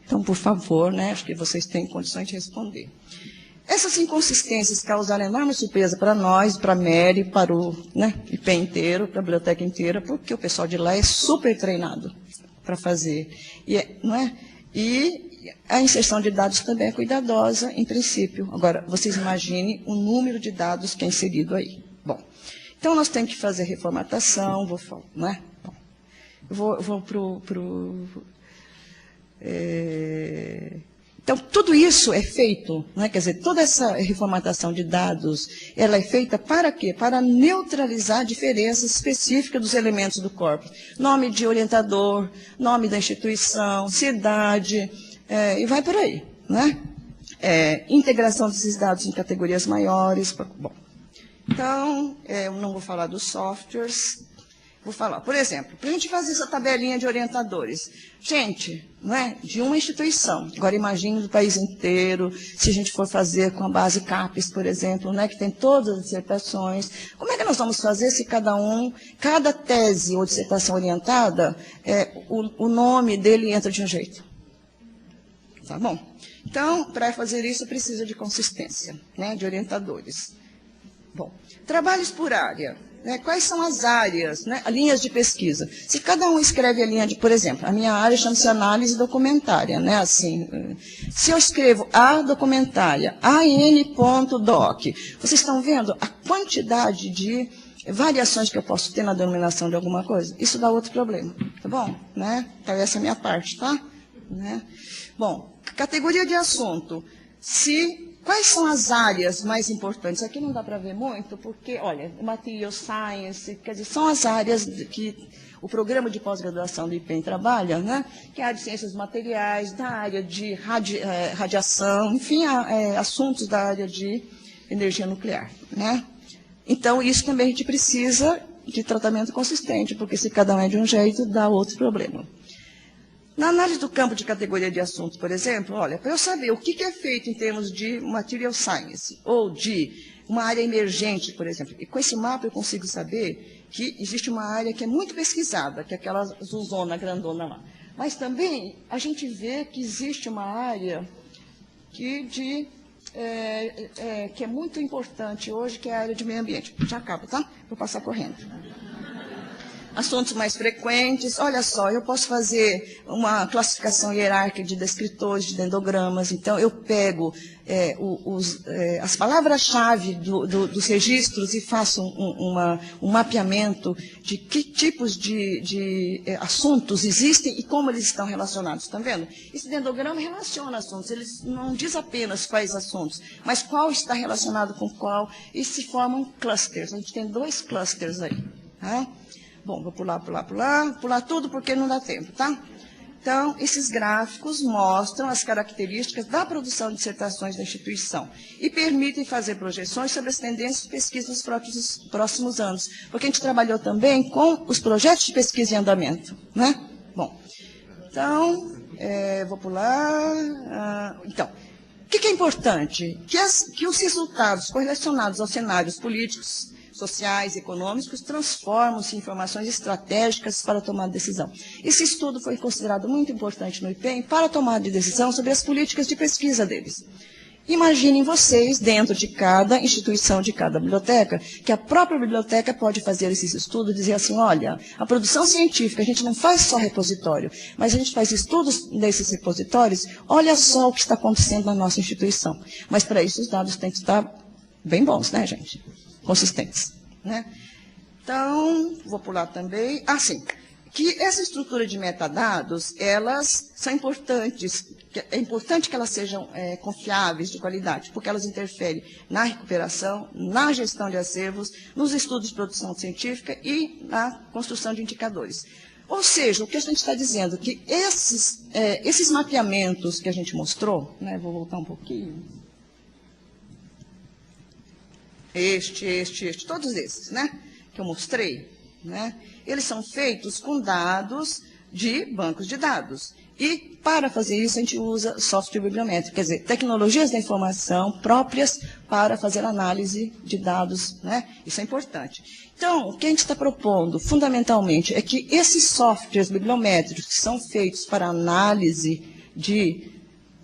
Então, por favor, né, acho que vocês têm condições de responder. Essas inconsistências causaram enorme surpresa para nós, para a Mary, para o IPEM inteiro, para a biblioteca inteira, porque o pessoal de lá é super treinado para fazer. Não é? E a inserção de dados também é cuidadosa, em princípio. Agora, vocês imaginem o número de dados que é inserido aí. Bom, então nós temos que fazer reformatação, não é? Bom, eu vou para o... Então, tudo isso é feito, né? Quer dizer, toda essa reformatação de dados, ela é feita para quê? Para neutralizar diferenças específicas dos elementos do corpo. Nome de orientador, nome da instituição, cidade, e vai por aí, né? Integração desses dados em categorias maiores. Bom, então, eu não vou falar dos softwares. Vou falar, por exemplo, para a gente fazer essa tabelinha de orientadores. Gente, não é? De uma instituição. Agora imagine do país inteiro, se a gente for fazer com a base CAPES, por exemplo, né, que tem todas as dissertações. Como é que nós vamos fazer se cada tese ou dissertação orientada, o nome dele entra de um jeito? Tá bom? Então, para fazer isso, precisa de consistência, né, de orientadores. Bom, trabalhos por área. né, quais são as áreas, né, linhas de pesquisa. Se cada um escreve a linha de, por exemplo, a minha área chama-se análise documentária, né, assim, se eu escrevo a documentária, an.doc, vocês estão vendo a quantidade de variações que eu posso ter na denominação de alguma coisa? Isso dá outro problema, tá bom? Né? Então, essa é a minha parte, tá? Né? Bom, categoria de assunto. Quais são as áreas mais importantes? Aqui não dá para ver muito, porque, olha, Material Science, quer dizer, são as áreas que o programa de pós-graduação do IPEM trabalha, né? Que é a área de ciências materiais, da área de radiação, enfim, assuntos da área de energia nuclear, né? Então, isso também a gente precisa de tratamento consistente, porque se cada um é de um jeito, dá outro problema. Na análise do campo de categoria de assuntos, por exemplo, olha, para eu saber o que é feito em termos de material science, ou de uma área emergente, por exemplo, e com esse mapa eu consigo saber que existe uma área que é muito pesquisada, que é aquela azulzona grandona lá. Mas também a gente vê que existe uma área que é muito importante hoje, que é a área de meio ambiente. Já acabo, tá? Vou passar correndo. Assuntos mais frequentes, olha só, eu posso fazer uma classificação hierárquica de descritores, de dendrogramas, então eu pego as palavras-chave dos registros e faço um mapeamento de que tipos de assuntos existem e como eles estão relacionados, estão vendo? Esse dendrograma relaciona assuntos, ele não diz apenas quais assuntos, mas qual está relacionado com qual, e se formam clusters, a gente tem 2 clusters aí, tá? Bom, vou pular tudo porque não dá tempo, tá? Então, esses gráficos mostram as características da produção de dissertações da instituição e permitem fazer projeções sobre as tendências de pesquisa nos próximos anos, porque a gente trabalhou também com os projetos de pesquisa em andamento, né? Bom, então, vou pular. Então, o que é importante? Que os resultados correlacionados aos cenários políticos, sociais, econômicos, transformam-se em informações estratégicas para a tomada de decisão. Esse estudo foi considerado muito importante no IPEM para a tomada de decisão sobre as políticas de pesquisa deles. Imaginem vocês, dentro de cada instituição, de cada biblioteca, que a própria biblioteca pode fazer esses estudos e dizer assim, olha, a produção científica, a gente não faz só repositório, mas a gente faz estudos nesses repositórios, olha só o que está acontecendo na nossa instituição. Mas para isso os dados têm que estar bem bons, né, gente? Consistentes, né? Então, vou pular também. Sim, que essa estrutura de metadados, elas são importantes, é importante que elas sejam confiáveis, de qualidade, porque elas interferem na recuperação, na gestão de acervos, nos estudos de produção científica e na construção de indicadores. Ou seja, o que a gente está dizendo, que esses mapeamentos que a gente mostrou, né, vou voltar um pouquinho, todos esses, né, que eu mostrei, né, eles são feitos com dados de bancos de dados. E, para fazer isso, a gente usa software bibliométrico, quer dizer, tecnologias da informação próprias para fazer análise de dados, né, isso é importante. Então, o que a gente está propondo, fundamentalmente, é que esses softwares bibliométricos que são feitos para análise de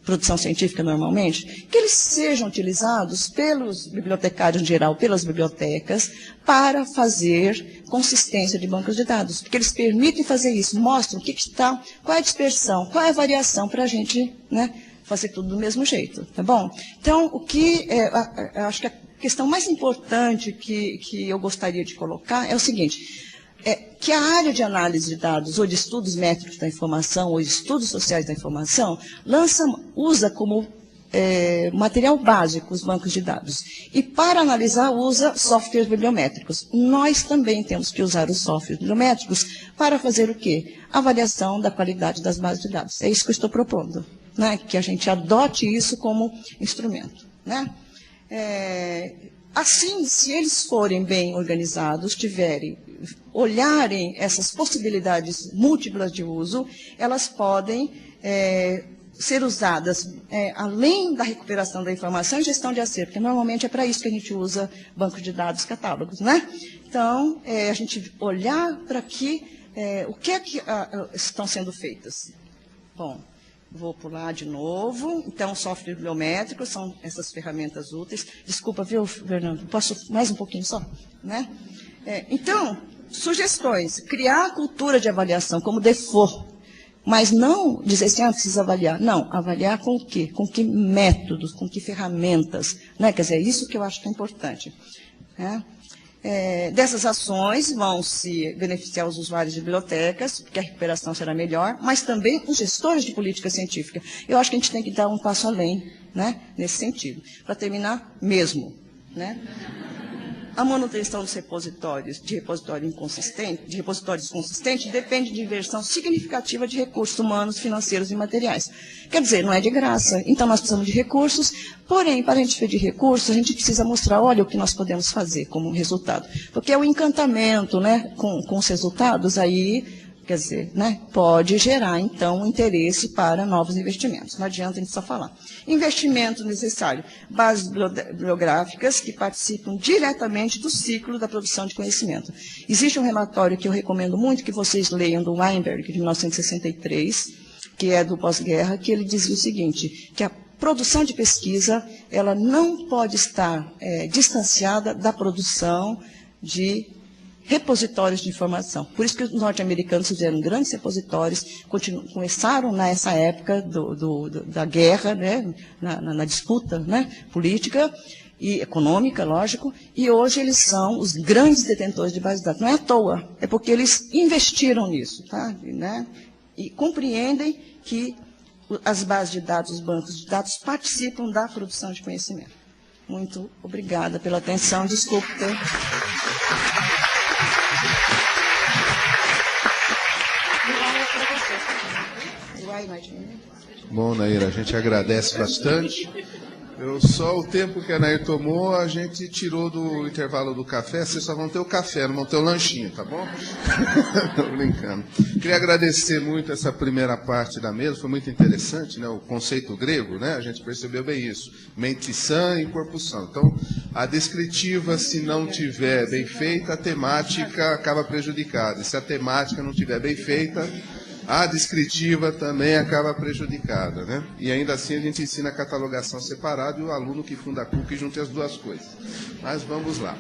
produção científica normalmente, que eles sejam utilizados pelos bibliotecários em geral, pelas bibliotecas, para fazer consistência de bancos de dados, porque eles permitem fazer isso, mostram o que está, qual é a dispersão, qual é a variação, para a gente, né, fazer tudo do mesmo jeito, tá bom? Então, acho que a questão mais importante que eu gostaria de colocar é o seguinte, que a área de análise de dados, ou de estudos métricos da informação, ou de estudos sociais da informação, usa como material básico os bancos de dados. E para analisar, usa softwares bibliométricos. Nós também temos que usar os softwares bibliométricos para fazer o quê? Avaliação da qualidade das bases de dados. É isso que eu estou propondo, né? Que a gente adote isso como instrumento, né? Assim, se eles forem bem organizados, olharem essas possibilidades múltiplas de uso, elas podem ser usadas além da recuperação da informação e gestão de acervo, porque normalmente é para isso que a gente usa bancos de dados, catálogos, né? Então, a gente olhar para o que é que estão sendo feitas. Bom, vou pular de novo. Então, software bibliométrico são essas ferramentas úteis. Desculpa, viu, Fernando? Posso mais um pouquinho só? Né? Então, sugestões, criar a cultura de avaliação como default, mas não dizer assim, precisa avaliar. Não, avaliar com o quê? Com que métodos, com que ferramentas, né? Quer dizer, é isso que eu acho que é importante. Né? Dessas ações vão se beneficiar os usuários de bibliotecas, porque a recuperação será melhor, mas também os gestores de política científica. Eu acho que a gente tem que dar um passo além, né, nesse sentido. Para terminar, mesmo, né? A manutenção dos repositórios consistentes depende de inversão significativa de recursos humanos, financeiros e materiais. Quer dizer, não é de graça. Então, nós precisamos de recursos, porém, para a gente pedir recursos, a gente precisa mostrar, olha, o que nós podemos fazer como resultado. Porque é o encantamento, né, com os resultados, aí, quer dizer, né, pode gerar, então, interesse para novos investimentos. Não adianta a gente só falar. Investimento necessário. Bases bibliográficas que participam diretamente do ciclo da produção de conhecimento. Existe um relatório que eu recomendo muito que vocês leiam, do Weinberg, de 1963, que é do pós-guerra, que ele dizia o seguinte, que a produção de pesquisa, ela não pode estar distanciada da produção de repositórios de informação. Por isso que os norte-americanos fizeram grandes repositórios, começaram nessa época da guerra, né, na disputa, né, política e econômica, lógico, e hoje eles são os grandes detentores de bases de dados. Não é à toa, é porque eles investiram nisso, tá? Né? E compreendem que as bases de dados, os bancos de dados participam da produção de conhecimento. Muito obrigada pela atenção, desculpe ter... Bom, Nair, a gente agradece bastante. Só o tempo que a Nair tomou, a gente tirou do intervalo do café. Vocês só vão ter o café, não vão ter o lanchinho, tá bom? Tô brincando. Queria agradecer muito essa primeira parte da mesa, foi muito interessante, né? O conceito grego, né? A gente percebeu bem isso. Mente sã e corpo sã. Então, a descritiva, se não tiver bem feita, a temática acaba prejudicada. E se a temática não tiver bem feita, a descritiva também acaba prejudicada, né? E ainda assim a gente ensina a catalogação separada e o aluno que funda a PUC junta as duas coisas. Mas vamos lá.